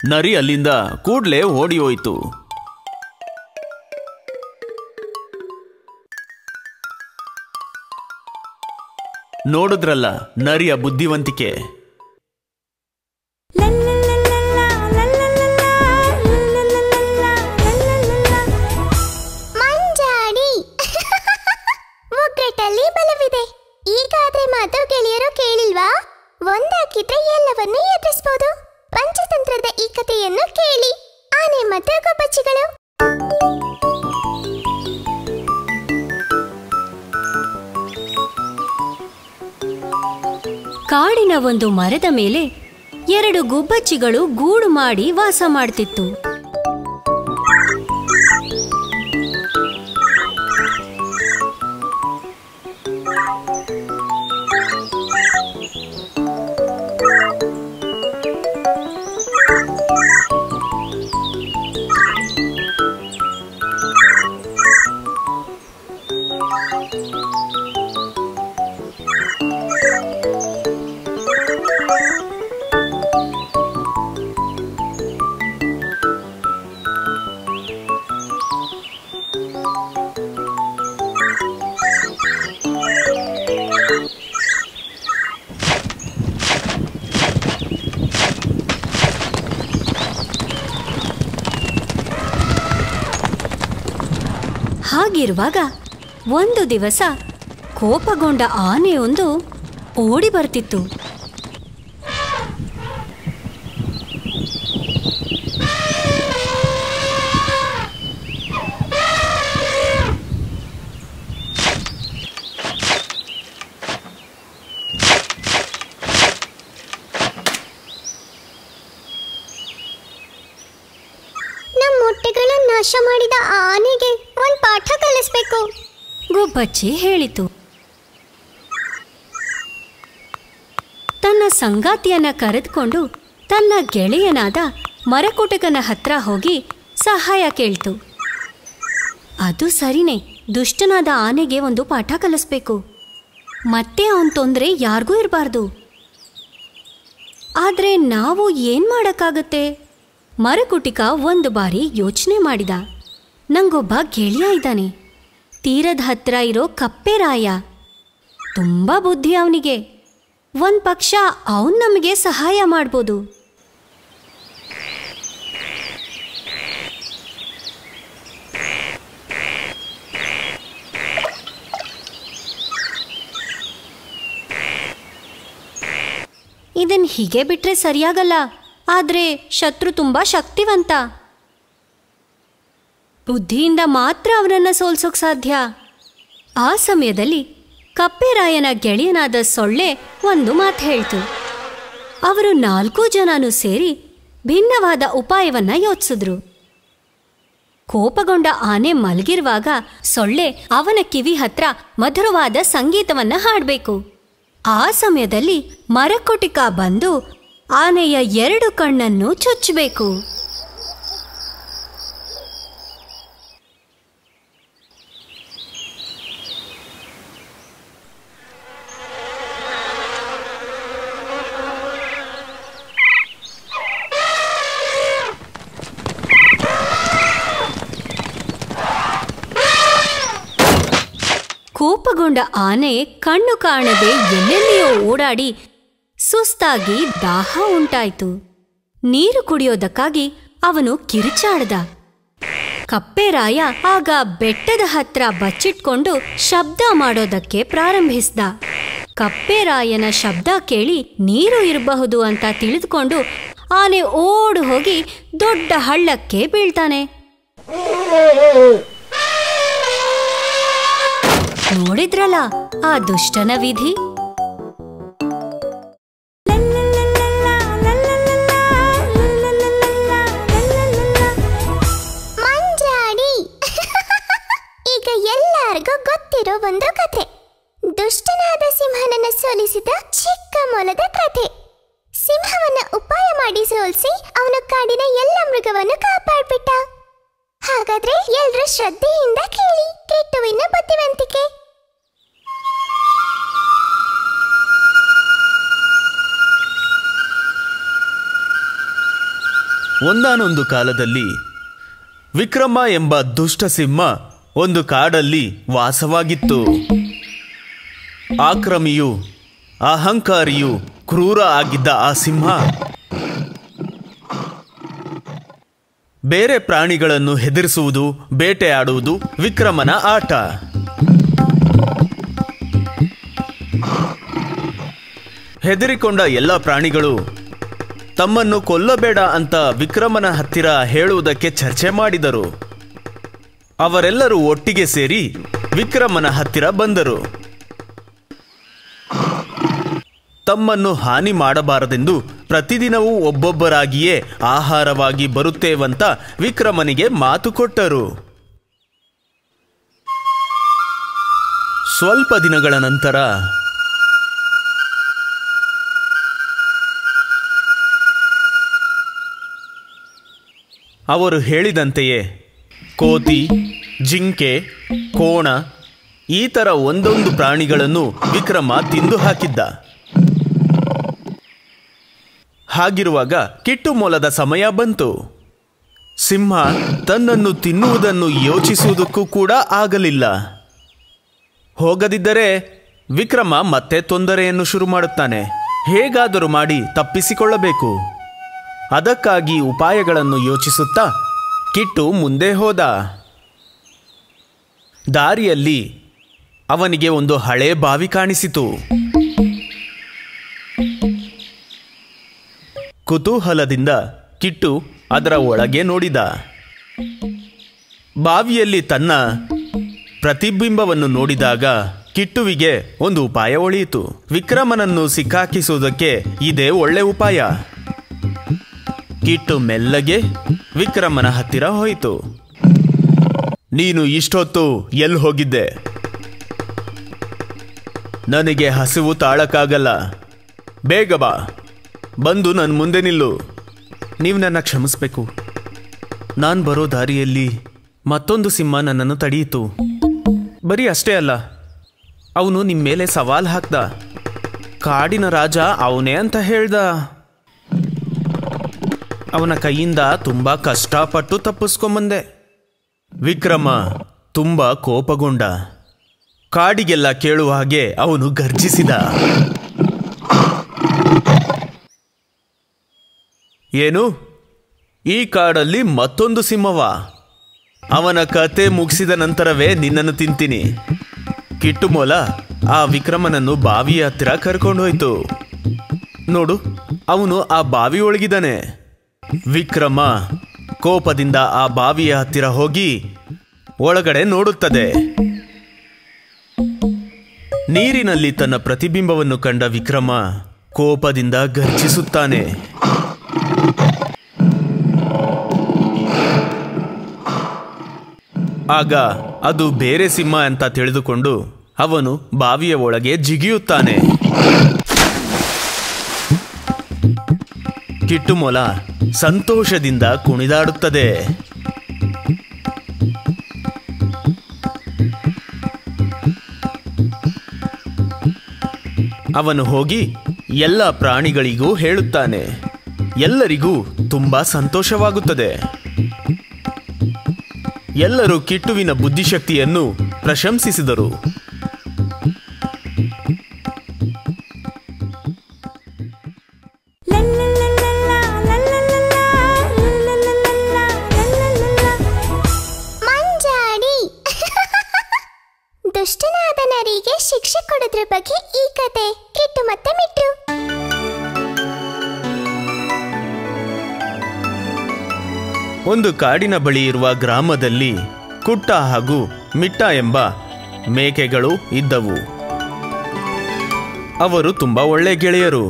ನರಿ ಅಲ್ಲಿಂದ ಕೂಡ್ಲೇ ಓಡಿ ಹೋಯಿತು. ನೋಡಿದ್ರಲ್ಲ ನರಿಯ ಬುದ್ಧಿವಂತಿಕೆ. ಮಂಜಾಡಿ ಒಗ್ಗಟ್ಟಲ್ಲಿ ಬಲವಿದೆ. ಈಗಾದ್ರೆ ಮಾತು ಗೆಳೆಯರು ಕೇಳಿಲ್ವಾ? ಒಂದಾಗಿದ್ರೆ ಎಲ್ಲವನ್ನೂ ಎದುರಿಸಬಹುದು. ಪಂಚತಂತ್ರದ ಈ ಕಥೆಯನ್ನು ಕೇಳಿ. ಆನೆ ಮತ್ತು ಗುಬ್ಬಚ್ಚಿಗಳು. ಕಾಡಿನ ಒಂದು ಮರದ ಮೇಲೆ 2 ಗುಬ್ಬಚ್ಚಿಗಳು ಗೂಡು ಮಾಡಿ ವಾಸ ಮಾಡ್ತಿತ್ತು. ಹಾಗಿರುವಾಗ ಒಂದು ದಿವಸ ಕೋಪಗೊಂಡ ಆನೆಯೊಂದು ಓಡಿ ಬರ್ತಿತ್ತು. ನಮ್ಮ ಮೊಟ್ಟೆಗಳನ್ನು ನಾಶ ಮಾಡಿದ ಆನೆಗೆ ಒಂದು ಪಾಠ ಕಲಿಸ್ಬೇಕು. ಗುಬ್ಬಚ್ಚಿ ಹೇಳಿತು. ತನ್ನ ಸಂಗಾತಿಯನ್ನ ಕರೆದುಕೊಂಡು ತನ್ನ ಗೆಳೆಯನಾದ ಮರಕುಟಕನ ಹತ್ರ ಹೋಗಿ ಸಹಾಯ ಕೇಳ್ತು. ಅದು ಸರಿನೇ, ದುಷ್ಟನಾದ ಆನೆಗೆ ಒಂದು ಪಾಠ ಕಲಿಸ್ಬೇಕು. ಮತ್ತೆ ಅವನ ತೊಂದರೆ ಯಾರಿಗೂ ಇರಬಾರ್ದು. ಆದ್ರೆ ನಾವು ಏನ್ ಮಾಡಕ್ಕಾಗತ್ತೆ? ಮರಕುಟಿಕ ಒಂದು ಬಾರಿ ಯೋಚನೆ ಮಾಡಿದ. ನಂಗೊಬ್ಬ ಗೆಳೆಯ ಇದ್ದಾನೆ, ತೀರದ ಹತ್ರ ಇರೋ ಕಪ್ಪೆರಾಯ. ತುಂಬ ಬುದ್ಧಿ ಅವನಿಗೆ. ಒಂದು ಪಕ್ಷ ಅವನು ನಮಗೆ ಸಹಾಯ ಮಾಡ್ಬೋದು. ಇದನ್ ಹೀಗೆ ಬಿಟ್ರೆ ಸರಿಯಾಗಲ್ಲ. ಆದ್ರೆ ಶತ್ರು ತುಂಬಾ ಶಕ್ತಿವಂತ. ಬುದ್ಧಿಯಿಂದ ಮಾತ್ರ ಅವನನ್ನ ಸೋಲ್ಸೋಕ್ ಸಾಧ್ಯ. ಆ ಸಮಯದಲ್ಲಿ ಕಪ್ಪೆರಾಯನ ಗೆಳೆಯನಾದ ಸೊಳ್ಳೆ ಒಂದು ಮಾತು ಹೇಳ್ತು. ಅವರು 4 ಜನನೂ ಸೇರಿ ಭಿನ್ನವಾದ ಉಪಾಯವನ್ನ ಯೋಚಿಸಿದ್ರು. ಕೋಪಗೊಂಡ ಆನೆ ಮಲಗಿರುವಾಗ ಸೊಳ್ಳೆ ಅವನ ಕಿವಿ ಹತ್ರ ಮಧುರವಾದ ಸಂಗೀತವನ್ನ ಹಾಡಬೇಕು. ಆ ಸಮಯದಲ್ಲಿ ಮರಕುಟಿಕ ಬಂದು ಆನೆಯ 2 ಕಣ್ಣನ್ನು ಚುಚ್ಚಬೇಕು. ಕೋಪಗೊಂಡ ಆನೆ ಕಣ್ಣು ಕಾಣದೆ ಎಲ್ಲೆಲ್ಲಿಯೋ ಓಡಾಡಿ ಸುಸ್ತಾಗಿ ದಾಹ ಉಂಟಾಯಿತು. ನೀರು ಕುಡಿಯೋದಕ್ಕಾಗಿ ಅವನು ಕಿರುಚಾಡ್ದ. ಕಪ್ಪೆರಾಯ ಆಗ ಬೆಟ್ಟದ ಹತ್ರ ಬಚ್ಚಿಟ್ಕೊಂಡು ಶಬ್ದ ಮಾಡೋದಕ್ಕೆ ಪ್ರಾರಂಭಿಸ್ದ. ಕಪ್ಪೆರಾಯನ ಶಬ್ದ ಕೇಳಿ ನೀರು ಇರಬಹುದು ಅಂತ ತಿಳಿದುಕೊಂಡು ಆನೆ ಓಡು ಹೋಗಿ ದೊಡ್ಡ ಹಳ್ಳಕ್ಕೆ ಬೀಳ್ತಾನೆ. ನೋಡಿದ್ರಲ್ಲ ಆ ದುಷ್ಟನ ವಿಧಿ. ಮಂಜಾಡಿ ಈಗ ಎಲ್ಲರಿಗೂ ಗೊತ್ತಿರೋ ಒಂದು ಕಥೆ, ದುಷ್ಟನಾದ ಸಿಂಹನನ್ನ ಸೋಲಿಸಿದ ಚಿಕ್ಕ ಮೊಲದ ಕಥೆ. ಸಿಂಹವನ್ನ ಉಪಾಯ ಮಾಡಿ ಸೋಲಿಸಿ ಅವನು ಕಾಡಿನ ಎಲ್ಲ ಮೃಗವನ್ನು ಕಾಪಾಡ್ಬಿಟ್ಟ. ಹಾಗಾದ್ರೆ ಎಲ್ರೂ ಶ್ರದ್ಧೆಯಿಂದ ಕೇಳಿ ಕಿಟ್ಟುವಿನ ಬುದ್ಧಿವಂತಿಕೆ. ಒಂದಾನೊಂದು ಕಾಲದಲ್ಲಿ ವಿಕ್ರಮ ಎಂಬ ದುಷ್ಟ ಸಿಂಹ ಒಂದು ಕಾಡಲ್ಲಿ ವಾಸವಾಗಿತ್ತು. ಆಕ್ರಮಿಯು, ಅಹಂಕಾರಿಯು, ಕ್ರೂರ ಆಗಿದ್ದ ಆ ಸಿಂಹ ಬೇರೆ ಪ್ರಾಣಿಗಳನ್ನು ಹೆದರಿಸುವುದು, ಬೇಟೆಯಾಡುವುದು ವಿಕ್ರಮನ ಆಟ. ಹೆದರಿಕೊಂಡ ಎಲ್ಲ ಪ್ರಾಣಿಗಳು ತಮ್ಮನ್ನು ಕೊಲ್ಲಬೇಡ ಅಂತ ವಿಕ್ರಮನ ಹತ್ತಿರ ಹೇಳುವುದಕ್ಕೆ ಚರ್ಚೆ ಮಾಡಿದರು. ಅವರೆಲ್ಲರೂ ಒಟ್ಟಿಗೆ ಸೇರಿ ವಿಕ್ರಮನ ಹತ್ತಿರ ಬಂದರು. ತಮ್ಮನ್ನು ಹಾನಿ ಮಾಡಬಾರದೆಂದು ಪ್ರತಿದಿನವೂ ಒಬ್ಬೊಬ್ಬರಾಗಿಯೇ ಆಹಾರವಾಗಿ ಬರುತ್ತೇವಂತ ವಿಕ್ರಮನಿಗೆ ಮಾತು ಕೊಟ್ಟರು. ಸ್ವಲ್ಪ ದಿನಗಳ ನಂತರ ಅವರು ಹೇಳಿದಂತೆಯೇ ಕೋತಿ, ಜಿಂಕೆ, ಕೋಣ ಈ ಥರ ಒಂದೊಂದು ಪ್ರಾಣಿಗಳನ್ನು ವಿಕ್ರಮ ತಿಂದು ಹಾಕಿದ್ದ. ಹಾಗಿರುವಾಗ ಕಿಟ್ಟು ಮೊಲದ ಸಮಯ ಬಂತು. ಸಿಂಹ ತನ್ನನ್ನು ತಿನ್ನುವುದನ್ನು ಯೋಚಿಸುವುದಕ್ಕೂ ಕೂಡ ಆಗಲಿಲ್ಲ. ಹೋಗದಿದ್ದರೆ ವಿಕ್ರಮ ಮತ್ತೆ ತೊಂದರೆಯನ್ನು ಶುರು ಮಾಡುತ್ತಾನೆ. ಹೇಗಾದರೂ ಮಾಡಿ ತಪ್ಪಿಸಿಕೊಳ್ಳಬೇಕು. ಅದಕ್ಕಾಗಿ ಉಪಾಯಗಳನ್ನು ಯೋಚಿಸುತ್ತಾ ಕಿಟ್ಟು ಮುಂದೆ ಹೋದ. ದಾರಿಯಲ್ಲಿ ಅವನಿಗೆ ಒಂದು ಹಳೆ ಬಾವಿ ಕಾಣಿಸಿತು. ಕುತೂಹಲದಿಂದ ಕಿಟ್ಟು ಅದರ ಒಳಗೆ ನೋಡಿದ. ಬಾವಿಯಲ್ಲಿ ತನ್ನ ಪ್ರತಿಬಿಂಬವನ್ನು ನೋಡಿದಾಗ ಕಿಟ್ಟುವಿಗೆ ಒಂದು ಉಪಾಯ ಒಳಿಯಿತು. ವಿಕ್ರಮನನ್ನು ಸಿಕ್ಕಾಕಿಸುವುದಕ್ಕೆ ಇದೇ ಒಳ್ಳೆ ಉಪಾಯ. ಕಿಟ್ಟು ಮೆಲ್ಲಗೆ ವಿಕ್ರಮನ ಹತ್ತಿರ ಹೋಯಿತು. ನೀನು ಇಷ್ಟೊತ್ತು ಎಲ್ಲಿ ಹೋಗಿದ್ದೆ? ನನಗೆ ಹಸಿವು ತಾಳಕ್ಕಾಗಲ್ಲ. ಬೇಗ ಬಾ, ಬಂದು ನನ್ನ ಮುಂದೆ ನಿಲ್ಲು. ನೀವು ನನ್ನ ಕ್ಷಮಿಸಬೇಕು. ನಾನು ಬರೋ ದಾರಿಯಲ್ಲಿ ಮತ್ತೊಂದು ಸಿಂಹ ನನ್ನನ್ನು ತಡೆಯಿತು. ಬರೀ ಅಷ್ಟೇ ಅಲ್ಲ, ಅವನು ನಿಮ್ಮ ಮೇಲೆ ಸವಾಲು ಹಾಕ್ದ. ಕಾಡಿನ ರಾಜ ಅವನೇ ಅಂತ ಹೇಳ್ದ. ಅವನ ಕೈಯಿಂದ ತುಂಬ ಕಷ್ಟಪಟ್ಟು ತಪ್ಪಿಸ್ಕೊಂಬಂದೆ. ವಿಕ್ರಮ ತುಂಬ ಕೋಪಗೊಂಡ. ಕಾಡಿಗೆಲ್ಲ ಕೇಳುವ ಹಾಗೆ ಅವನು ಗರ್ಜಿಸಿದ. ಏನು, ಈ ಕಾಡಲ್ಲಿ ಮತ್ತೊಂದು ಸಿಂಹವ? ಅವನ ಕತೆ ಮುಗಿಸಿದ ನಂತರವೇ ನಿನ್ನನ್ನು ತಿಂತೀನಿ. ಕಿಟ್ಟು ಮೊಲ ಆ ವಿಕ್ರಮನನ್ನು ಬಾವಿಯ ಹತ್ತಿರ ಕರ್ಕೊಂಡು ಹೋಯ್ತು. ನೋಡು, ಅವನು ಆ ಬಾವಿ ಒಳಗಿದ್ದಾನೆ. ವಿಕ್ರಮ ಕೋಪದಿಂದ ಆ ಬಾವಿಯ ಹತ್ತಿರ ಹೋಗಿ ಒಳಗಡೆ ನೋಡುತ್ತದೆ. ನೀರಿನಲ್ಲಿ ತನ್ನ ಪ್ರತಿಬಿಂಬವನ್ನು ಕಂಡ ವಿಕ್ರಮ ಕೋಪದಿಂದ ಗರ್ಜಿಸುತ್ತಾನೆ. ಆಗ ಅದು ಬೇರೆ ಸಿಂಹ ಅಂತ ತಿಳಿದುಕೊಂಡು ಅವನು ಬಾವಿಯ ಒಳಗೆ ಜಿಗಿಯುತ್ತಾನೆ. ಕಿಟ್ಟು ಮೊಲ ಸಂತೋಷದಿಂದ ಕುಣಿದಾಡುತ್ತದೆ. ಅವನು ಹೋಗಿ ಎಲ್ಲ ಪ್ರಾಣಿಗಳಿಗೂ ಹೇಳುತ್ತಾನೆ. ಎಲ್ಲರಿಗೂ ತುಂಬಾ ಸಂತೋಷವಾಗುತ್ತದೆ. ಎಲ್ಲರೂ ಕಿಟ್ಟುವಿನ ಬುದ್ಧಿಶಕ್ತಿಯನ್ನು ಪ್ರಶಂಸಿಸಿದರು. ಬಗ್ಗೆ ಈ ಕತೆ ಕಿಟ್ಟು ಮತ್ತೆ ಮಿಟ್ಟು. ಒಂದು ಕಾಡಿನ ಬಳಿ ಇರುವ ಗ್ರಾಮದಲ್ಲಿ ಕುಟ್ಟ ಹಾಗೂ ಮಿಟ್ಟ ಎಂಬ ಮೇಕೆಗಳು ಇದ್ದವು. ಅವರು ತುಂಬಾ ಒಳ್ಳೆ ಗೆಳೆಯರು.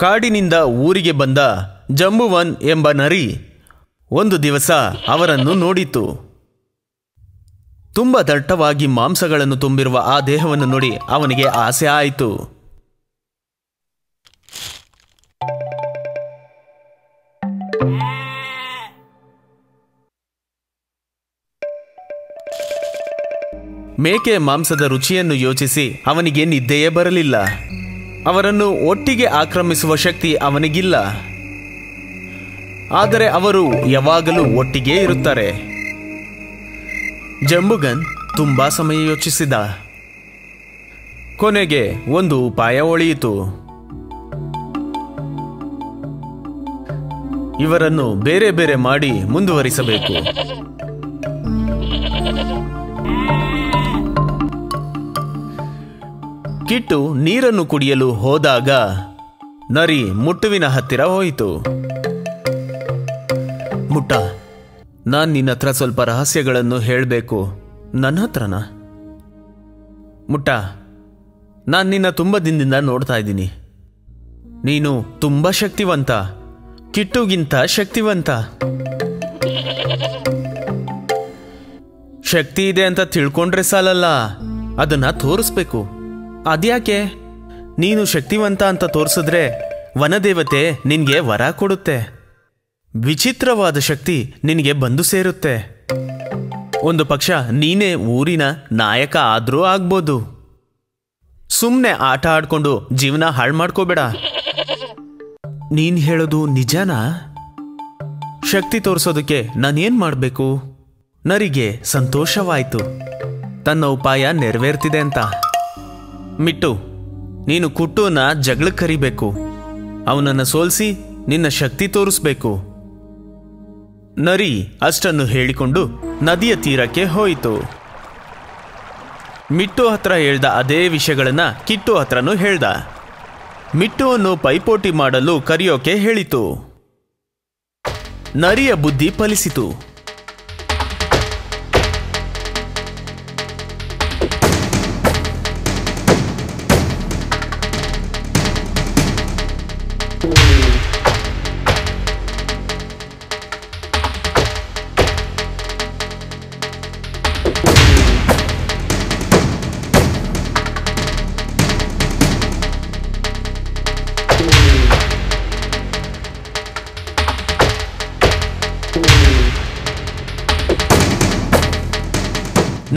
ಕಾಡಿನಿಂದ ಊರಿಗೆ ಬಂದ ಜಂಬುವನ್ ಎಂಬ ನರಿ ಒಂದು ದಿವಸ ಅವರನ್ನು ನೋಡಿತು. ತುಂಬ ದಟ್ಟವಾಗಿ ಮಾಂಸಗಳನ್ನು ತುಂಬಿರುವ ಆ ದೇಹವನ್ನು ನೋಡಿ ಅವನಿಗೆ ಆಸೆ ಆಯಿತು. ಮೇಕೆ ಮಾಂಸದ ರುಚಿಯನ್ನು ಯೋಚಿಸಿ ಅವನಿಗೆ ನಿದ್ದೆಯೇ ಬರಲಿಲ್ಲ. ಅವರನ್ನು ಒಟ್ಟಿಗೆ ಆಕ್ರಮಿಸುವ ಶಕ್ತಿ ಅವನಿಗಿಲ್ಲ. ಆದರೆ ಅವರು ಯಾವಾಗಲೂ ಒಟ್ಟಿಗೆ ಇರುತ್ತಾರೆ. ಜಂಬುಗನ್ ತುಂಬಾ ಸಮಯ ಯೋಚಿಸಿದ. ಕೊನೆಗೆ ಒಂದು ಉಪಾಯ ಉಳಿಯಿತು. ಇವರನ್ನು ಬೇರೆ ಬೇರೆ ಮಾಡಿ ಮುಂದುವರಿಸಬೇಕು. ಕಿಟ್ಟು ನೀರನ್ನು ಕುಡಿಯಲು ಹೋದಾಗ ನರಿ ಮುಟ್ಟುವಿನ ಹತ್ತಿರ ಹೋಯಿತು. ಮುಟ್ಟ, ನಾನು ನಿನ್ನ ಹತ್ರ ಸ್ವಲ್ಪ ರಹಸ್ಯಗಳನ್ನು ಹೇಳಬೇಕು. ನನ್ನ ಹತ್ರನಾ? ಮುಟ್ಟ, ನಾನು ನಿನ್ನ ತುಂಬ ದಿನದಿಂದ ನೋಡ್ತಾ ಇದ್ದೀನಿ. ನೀನು ತುಂಬ ಶಕ್ತಿವಂತ, ಕಿಟ್ಟುಗಿಂತ ಶಕ್ತಿವಂತ. ಶಕ್ತಿ ಇದೆ ಅಂತ ತಿಳ್ಕೊಂಡ್ರೆ ಸಾಲಲ್ಲ, ಅದನ್ನ ತೋರಿಸ್ಬೇಕು. ಅದ್ಯಾಕೆ? ನೀನು ಶಕ್ತಿವಂತ ಅಂತ ತೋರಿಸಿದ್ರೆ ವನದೇವತೆ ನಿನ್ಗೆ ವರ ಕೊಡುತ್ತೆ. ವಿಚಿತ್ರವಾದ ಶಕ್ತಿ ನಿನಗೆ ಬಂದು ಸೇರುತ್ತೆ. ಒಂದು ಪಕ್ಷ ನೀನೇ ಊರಿನ ನಾಯಕ ಆದ್ರೂ ಆಗ್ಬೋದು. ಸುಮ್ಮನೆ ಆಟ ಆಡ್ಕೊಂಡು ಜೀವನ ಹಾಳು ಮಾಡ್ಕೋಬೇಡ. ನೀನ್ ಹೇಳೋದು ನಿಜನಾ? ಶಕ್ತಿ ತೋರಿಸೋದಕ್ಕೆ ನಾನೇನ್ ಮಾಡಬೇಕು? ನರಿಗೆ ಸಂತೋಷವಾಯಿತು, ತನ್ನ ಉಪಾಯ ನೆರವೇರ್ತಿದೆ ಅಂತ. ಮಿಟ್ಟು, ನೀನು ಕುಟ್ಟುನ ಜಗಳಕ್ಕೆ ಕರಿಬೇಕು. ಅವನನ್ನು ಸೋಲಿಸಿ ನಿನ್ನ ಶಕ್ತಿ ತೋರಿಸ್ಬೇಕು. ನರಿ ಅಷ್ಟನ್ನು ಹೇಳಿಕೊಂಡು ನದಿಯ ತೀರಕ್ಕೆ ಹೋಯಿತು. ಮಿಟ್ಟು ಹತ್ರ ಹೇಳ್ದ ಅದೇ ವಿಷಯಗಳನ್ನ ಕಿಟ್ಟು ಹತ್ರನೂ ಹೇಳ್ದ. ಮಿಟ್ಟುವನ್ನು ಪೈಪೋಟಿ ಮಾಡಲು ಕರೆಯೋಕೆ ಹೇಳಿತು. ನರಿಯ ಬುದ್ಧಿ ಫಲಿಸಿತು.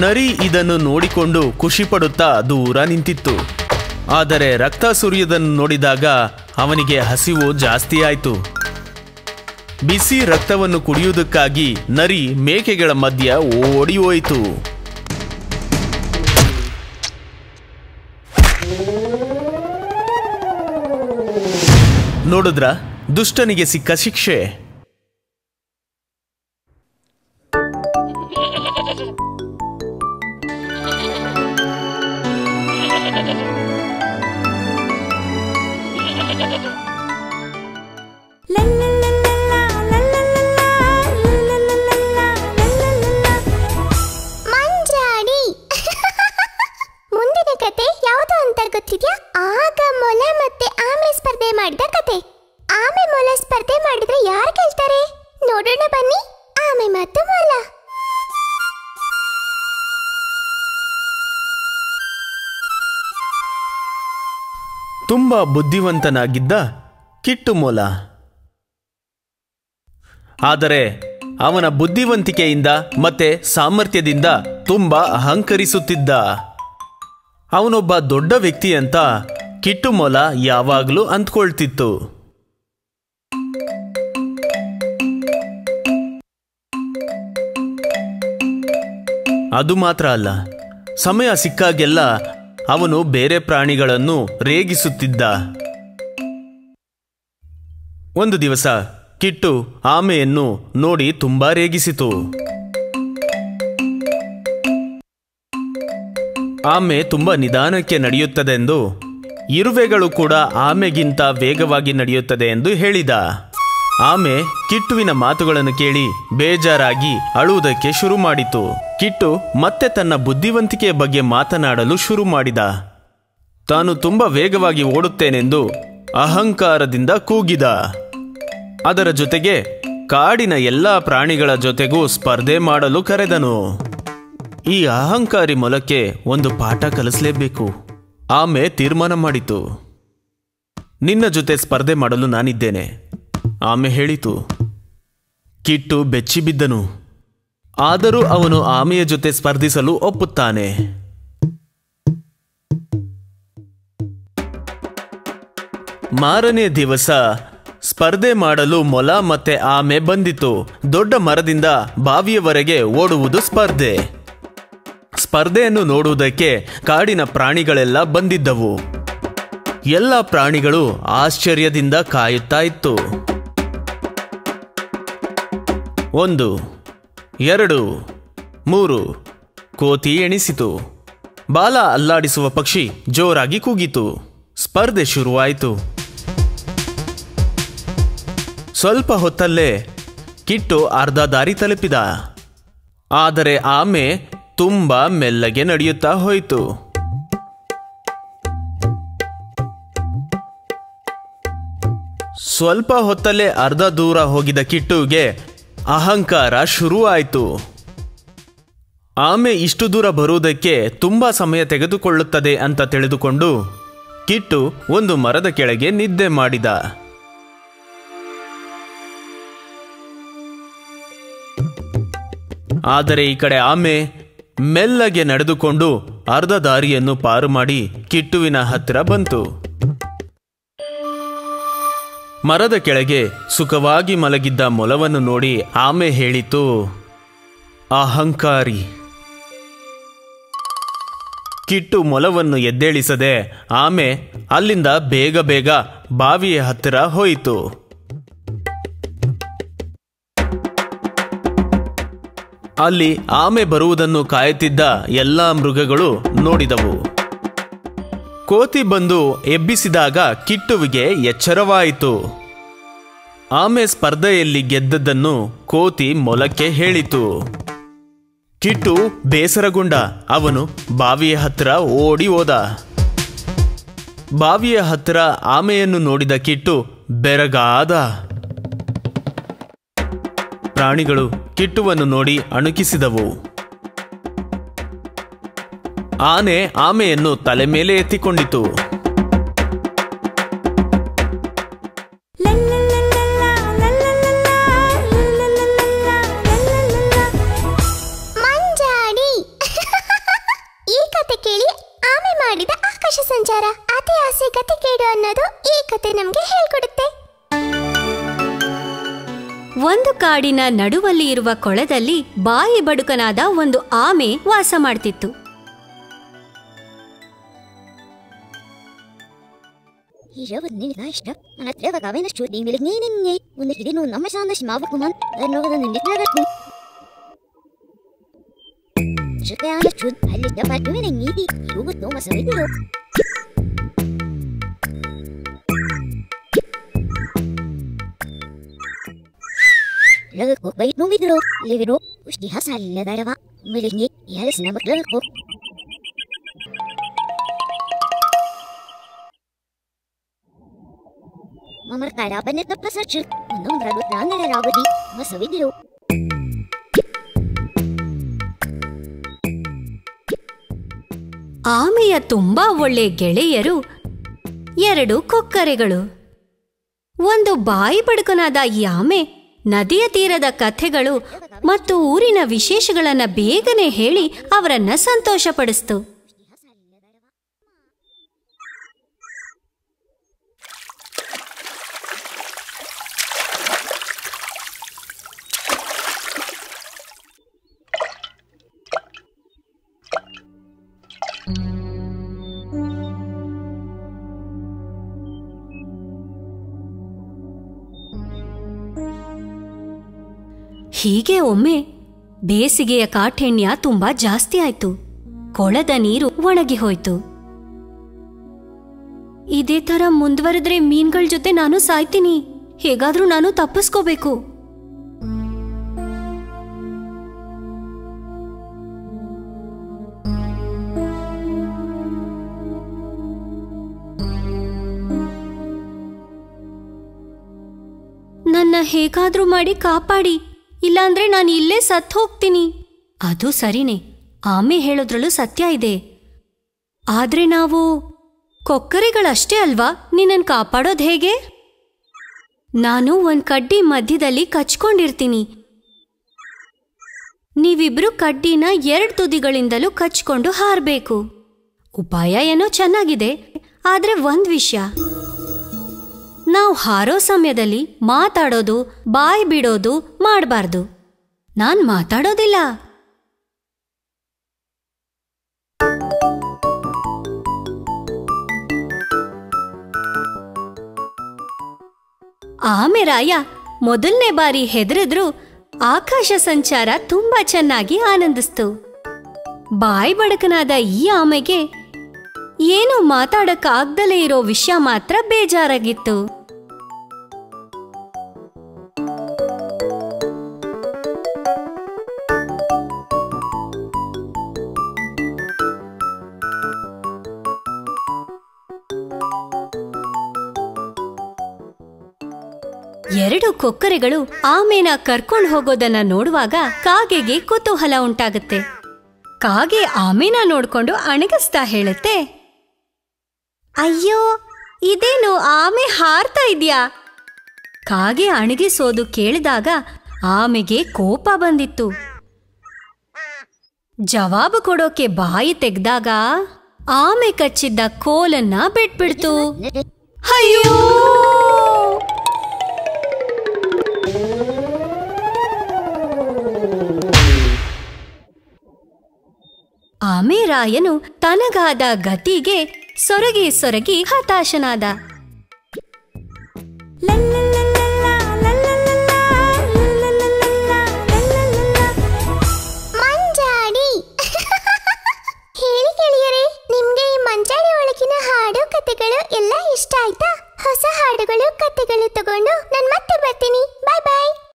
ನರಿ ಇದನ್ನು ನೋಡಿಕೊಂಡು ಖುಷಿ ಪಡುತ್ತಾ ದೂರ ನಿಂತಿತ್ತು. ಆದರೆ ರಕ್ತ ಸುರಿಯುವುದನ್ನು ನೋಡಿದಾಗ ಅವನಿಗೆ ಹಸಿವು ಜಾಸ್ತಿ ಆಯಿತು. ಬಿಸಿ ರಕ್ತವನ್ನು ಕುಡಿಯುವುದಕ್ಕಾಗಿ ನರಿ ಮೇಕೆಗಳ ಮಧ್ಯ ಓಡಿ ಹೋಯಿತು. ನೋಡಿದ್ರ, ದುಷ್ಟನಿಗೆ ಸಿಕ್ಕ ಶಿಕ್ಷೆ. ಮಂಜಾಡಿ. ಮುಂದಿನ ಕತೆ ಯಾವುದು ಅಂತ ಗೊತ್ತಿದ್ಯಾ? ಆಗ ಮೊಲ ಮತ್ತೆ ಆಮೆ ಸ್ಪರ್ಧೆ ಮಾಡಿದ ಕತೆ. ಆಮೆ ಮೊಲ ಸ್ಪರ್ಧೆ ಮಾಡಿದ್ರೆ ಯಾರು ಗೆಲ್ತಾರೆ ನೋಡೋಣ ಬನ್ನಿ. ಆಮೆ ಮತ್ತು ಮೊಲ. ತುಂಬಾ ಬುದ್ಧಿವಂತನಾಗಿದ್ದ ಕಿಟ್ಟು ಮೊಲ. ಆದರೆ ಅವನ ಬುದ್ಧಿವಂತಿಕೆಯಿಂದ ಮತ್ತೆ ಸಾಮರ್ಥ್ಯದಿಂದ ತುಂಬಾ ಅಹಂಕರಿಸುತ್ತಿದ್ದ. ಅವನೊಬ್ಬ ದೊಡ್ಡ ವ್ಯಕ್ತಿ ಅಂತ ಕಿಟ್ಟು ಮೊಲ ಯಾವಾಗಲೂ ಅಂದ್ಕೊಳ್ತಿತ್ತು. ಅದು ಮಾತ್ರ ಅಲ್ಲ, ಸಮಯ ಸಿಕ್ಕಾಗೆಲ್ಲ ಅವನು ಬೇರೆ ಪ್ರಾಣಿಗಳನ್ನು ರೇಗಿಸುತ್ತಿದ್ದ. ಒಂದು ದಿವಸ ಕಿಟ್ಟು ಆಮೆಯನ್ನು ನೋಡಿ ತುಂಬಾ ರೇಗಿಸಿತು. ಆಮೆ ತುಂಬಾ ನಿಧಾನಕ್ಕೆ ನಡೆಯುತ್ತದೆಂದು, ಇರುವೆಗಳು ಕೂಡ ಆಮೆಗಿಂತ ವೇಗವಾಗಿ ನಡೆಯುತ್ತದೆ ಎಂದು ಹೇಳಿದ. ಆಮೆ ಕಿಟ್ಟುವಿನ ಮಾತುಗಳನ್ನು ಕೇಳಿ ಬೇಜಾರಾಗಿ ಅಳುವುದಕ್ಕೆ ಶುರು ಮಾಡಿತು. ಕಿಟ್ಟು ಮತ್ತೆ ತನ್ನ ಬುದ್ಧಿವಂತಿಕೆಯ ಬಗ್ಗೆ ಮಾತನಾಡಲು ಶುರು ಮಾಡಿದ. ತಾನು ತುಂಬಾ ವೇಗವಾಗಿ ಓಡುತ್ತೇನೆಂದು ಅಹಂಕಾರದಿಂದ ಕೂಗಿದ. ಅದರ ಜೊತೆಗೆ ಕಾಡಿನ ಎಲ್ಲಾ ಪ್ರಾಣಿಗಳ ಜೊತೆಗೂ ಸ್ಪರ್ಧೆ ಮಾಡಲು ಕರೆದನು. ಈ ಅಹಂಕಾರಿ ಮೊಲಕ್ಕೆ ಒಂದು ಪಾಠ ಕಲಿಸಲೇಬೇಕು. ಆಮೆ ತೀರ್ಮಾನ ಮಾಡಿತು. ನಿನ್ನ ಜೊತೆ ಸ್ಪರ್ಧೆ ಮಾಡಲು ನಾನಿದ್ದೇನೆ, ಆಮೆ ಹೇಳಿತು. ಕಿಟ್ಟು ಬೆಚ್ಚಿಬಿದ್ದನು. ಆದರೂ ಅವನು ಆಮೆಯ ಜೊತೆ ಸ್ಪರ್ಧಿಸಲು ಒಪ್ಪುತ್ತಾನೆ. ಮಾರನೇ ದಿವಸ ಸ್ಪರ್ಧೆ ಮಾಡಲು ಮೊಲ ಮತ್ತೆ ಆಮೆ ಬಂದಿತು. ದೊಡ್ಡ ಮರದಿಂದ ಬಾವಿಯವರೆಗೆ ಓಡುವುದು ಸ್ಪರ್ಧೆ. ಸ್ಪರ್ಧೆಯನ್ನು ನೋಡುವುದಕ್ಕೆ ಕಾಡಿನ ಪ್ರಾಣಿಗಳೆಲ್ಲ ಬಂದಿದ್ದವು. ಎಲ್ಲ ಪ್ರಾಣಿಗಳು ಆಶ್ಚರ್ಯದಿಂದ ಕಾಯುತ್ತಾ ಇತ್ತು. 1, 2, 3 ಕೋತಿ ಎಣಿಸಿತು. ಬಾಲ ಅಲ್ಲಾಡಿಸುವ ಪಕ್ಷಿ ಜೋರಾಗಿ ಕೂಗಿತು. ಸ್ಪರ್ಧೆ ಶುರುವಾಯಿತು. ಸ್ವಲ್ಪ ಹೊತ್ತಲ್ಲೇ ಕಿಟ್ಟು ಅರ್ಧ ದಾರಿ ತಲುಪಿದ. ಆದರೆ ಆಮೆ ತುಂಬಾ ಮೆಲ್ಲಗೆ ನಡೆಯುತ್ತಾ ಹೋಯಿತು. ಸ್ವಲ್ಪ ಹೊತ್ತಲ್ಲೇ ಅರ್ಧ ದೂರ ಹೋಗಿದ ಕಿಟ್ಟುವಿಗೆ ಅಹಂಕಾರ ಶುರುವಾಯಿತು. ಆಮೆ ಇಷ್ಟು ದೂರ ಬರುವುದಕ್ಕೆ ತುಂಬಾ ಸಮಯ ತೆಗೆದುಕೊಳ್ಳುತ್ತದೆ ಅಂತ ತಿಳಿದುಕೊಂಡು ಕಿಟ್ಟು ಒಂದು ಮರದ ಕೆಳಗೆ ನಿದ್ದೆ ಮಾಡಿದ. ಆದರೆ ಈ ಕಡೆ ಆಮೆ ಮೆಲ್ಲಗೆ ನಡೆದುಕೊಂಡು ಅರ್ಧ ದಾರಿಯನ್ನು ಪಾರು ಮಾಡಿ ಕಿಟ್ಟುವಿನ ಹತ್ತಿರ ಬಂತು. ಮರದ ಕೆಳಗೆ ಸುಖವಾಗಿ ಮಲಗಿದ್ದ ಮೊಲವನ್ನು ನೋಡಿ ಆಮೆ ಹೇಳಿತು, ಅಹಂಕಾರಿ. ಕಿಟ್ಟು ಮೊಲವನ್ನು ಎದ್ದೇಳಿಸದೆ ಆಮೆ ಅಲ್ಲಿಂದ ಬೇಗ ಬೇಗ ಬಾವಿಯ ಹತ್ತಿರ ಹೋಯಿತು. ಅಲ್ಲಿ ಆಮೆ ಬರುವುದನ್ನು ಕಾಯುತ್ತಿದ್ದ ಎಲ್ಲಾ ಮೃಗಗಳು ನೋಡಿದವು. ಕೋತಿ ಬಂದು ಎಬ್ಬಿಸಿದಾಗ ಕಿಟ್ಟುವಿಗೆ ಎಚ್ಚರವಾಯಿತು. ಆಮೆ ಸ್ಪರ್ಧೆಯಲ್ಲಿ ಗೆದ್ದದ್ದನ್ನು ಕೋತಿ ಮೊಲಕ್ಕೆ ಹೇಳಿತು. ಕಿಟ್ಟು ಬೇಸರಗೊಂಡ. ಅವನು ಬಾವಿಯ ಹತ್ತಿರ ಓಡಿ ಹೋದ. ಬಾವಿಯ ಹತ್ತಿರ ಆಮೆಯನ್ನು ನೋಡಿದ ಕಿಟ್ಟು ಬೆರಗಾದ. ಪ್ರಾಣಿಗಳು ಕಿಟ್ಟುವನ್ನು ನೋಡಿ ಅಣುಕಿಸಿದವು. ಆನೆ ಆಮೆಯನ್ನು ತಲೆ ಮೇಲೆ ಎತ್ತಿಕೊಂಡಿತು. ಮಂಜಾಡಿ. ಈ ಕತೆ ಕೇಳಿ ಆಮೆ ಮಾಡಿದ ಆಕಾಶ ಸಂಚಾರ, ಅತಿ ಆಸೆ ಕತೆ ಕೇಳು ಅನ್ನೋದು ಈ ಕತೆ ನಮ್ಗೆ ಹೇಳ್ಕೊಡುತ್ತೆ. ಒಂದು ಕಾಡಿನ ನಡುವಲ್ಲಿ ಇರುವ ಕೊಳದಲ್ಲಿ ಬಾಯಿ ಬಡುಕನಾದ ಒಂದು ಆಮೆ ವಾಸ ಮಾಡ್ತಿತ್ತು. ಆಮೆಯ ತುಂಬಾ ಒಳ್ಳೆ ಗೆಳೆಯರು 2 ಕೊಕ್ಕರೆಗಳು. ಒಂದು ಬಾಯಿ ಬಡುಕನಾದ ಈ ಆಮೆ ನದಿಯ ತೀರದ ಕಥೆಗಳು ಮತ್ತು ಊರಿನ ವಿಶೇಷಗಳನ್ನ ಬೇಗನೆ ಹೇಳಿ ಅವರನ್ನ ಸಂತೋಷಪಡಿಸ್ತು. ಹೀಗೆ ಒಮ್ಮೆ ಬೇಸಿಗೆಯ ಕಾಠಿಣ್ಯ ತುಂಬಾ ಜಾಸ್ತಿ ಆಯ್ತು. ಕೊಳದ ನೀರು ಒಣಗಿ ಹೋಯ್ತು. ಇದೇ ತರ ಮುಂದುವರೆದ್ರೆ ಮೀನ್ಗಳ ಜೊತೆ ನಾನು ಸಾಯ್ತೀನಿ. ಹೇಗಾದ್ರೂ ನಾನು ತಪ್ಪಿಸ್ಕೋಬೇಕು. ನನ್ನ ಹೇಗಾದ್ರೂ ಮಾಡಿ ಕಾಪಾಡಿ, ಇಲ್ಲಾಂದ್ರೆ ನಾನು ಇಲ್ಲೇ ಸತ್ತು ಹೋಗ್ತೀನಿ. ಅದು ಸರಿನೇ, ಆಮೆ ಹೇಳೋದ್ರಲ್ಲೂ ಸತ್ಯ ಇದೆ. ಆದ್ರೆ ನಾವು ಕೊಕ್ಕರೆಗಳಷ್ಟೇ ಅಲ್ವಾ, ನಿನ್ನನ್ನು ಕಾಪಾಡೋದು ಹೇಗೆ? ನಾನು ಒಂದ್ ಕಡ್ಡಿ ಮಧ್ಯದಲ್ಲಿ ಕಚ್ಕೊಂಡಿರ್ತೀನಿ. ನೀವಿಬ್ರು ಕಡ್ಡಿನ 2 ತುದಿಗಳಿಂದಲೂ ಕಚ್ಕೊಂಡು ಹಾರಬೇಕು. ಉಪಾಯ ಏನೋ ಚೆನ್ನಾಗಿದೆ, ಆದ್ರೆ ಒಂದ್ ವಿಷಯ, ನಾವು ಹಾರೋ ಸಮಯದಲ್ಲಿ ಮಾತಾಡೋದು, ಬಾಯಿ ಬಿಡೋದು ಮಾಡಬಾರ್ದು. ನಾನ್ ಮಾತಾಡೋದಿಲ್ಲ. ಆಮೆ ರಾಯ ಮೊದಲನೇ ಬಾರಿ ಹೆದರಿದ್ರು ಆಕಾಶ ಸಂಚಾರ ತುಂಬಾ ಚೆನ್ನಾಗಿ ಆನಂದಿಸ್ತು. ಬಾಯಿ ಬಡಕನಾದ ಈ ಆಮೆಗೆ ಏನೂ ಮಾತಾಡಕ್ಕಾಗ್ದಲೇ ಇರೋ ವಿಷಯ ಮಾತ್ರ ಬೇಜಾರಾಗಿತ್ತು. ಎರಡು ಕೊಕ್ಕರೆಗಳು ಆಮೆನ ಕರ್ಕೊಂಡು ಹೋಗೋದನ್ನ ನೋಡುವಾಗ ಕಾಗೆಗೆ ಕುತೂಹಲ ಉಂಟಾಗುತ್ತೆ. ಕಾಗೆ ಆಮೆನ ನೋಡ್ಕೊಂಡು ಅಣಗಿಸ್ತಾ ಹೇಳುತ್ತೆ, ಅಯ್ಯೋ, ಇದೇನು ಆಮೆ ಹಾರ್ತಾ ಇದ್ಯಾ? ಕಾಗೆ ಅಣಗಿಸೋದು ಕೇಳಿದಾಗ ಆಮೆಗೆ ಕೋಪ ಬಂದಿತ್ತು. ಜವಾಬು ಕೊಡೋಕೆ ಬಾಯಿ ತೆಗ್ದಾಗ ಆಮೆ ಕಚ್ಚಿದ್ದ ಕೋಲನ್ನ ಬಿಟ್ಬಿಡ್ತು. ಅಯ್ಯೋ! ಆಮೆ ರಾಯನು ತನಗಾದ ಗತಿಗೆ ಸೊರಗಿ ಸೊರಗಿ ಹತಾಶನಾದ. ಮಂಜಾಡಿ. ಹೇಳಿ ಗೆಳೆಯರೇ, ನಿಮ್ಗೆ ಈ ಮಂಜಾಡಿ ಒಳಗಿನ ಹಾಡು ಕಥೆಗಳು ಎಲ್ಲ ಇಷ್ಟ ಆಯ್ತಾ? ಹೊಸ ಹಾಡುಗಳು ಕಥೆಗಳು ತಗೊಂಡು ನಾನು ಮತ್ತೆ ಬರ್ತೀನಿ. ಬಾಯ್ ಬಾಯ್.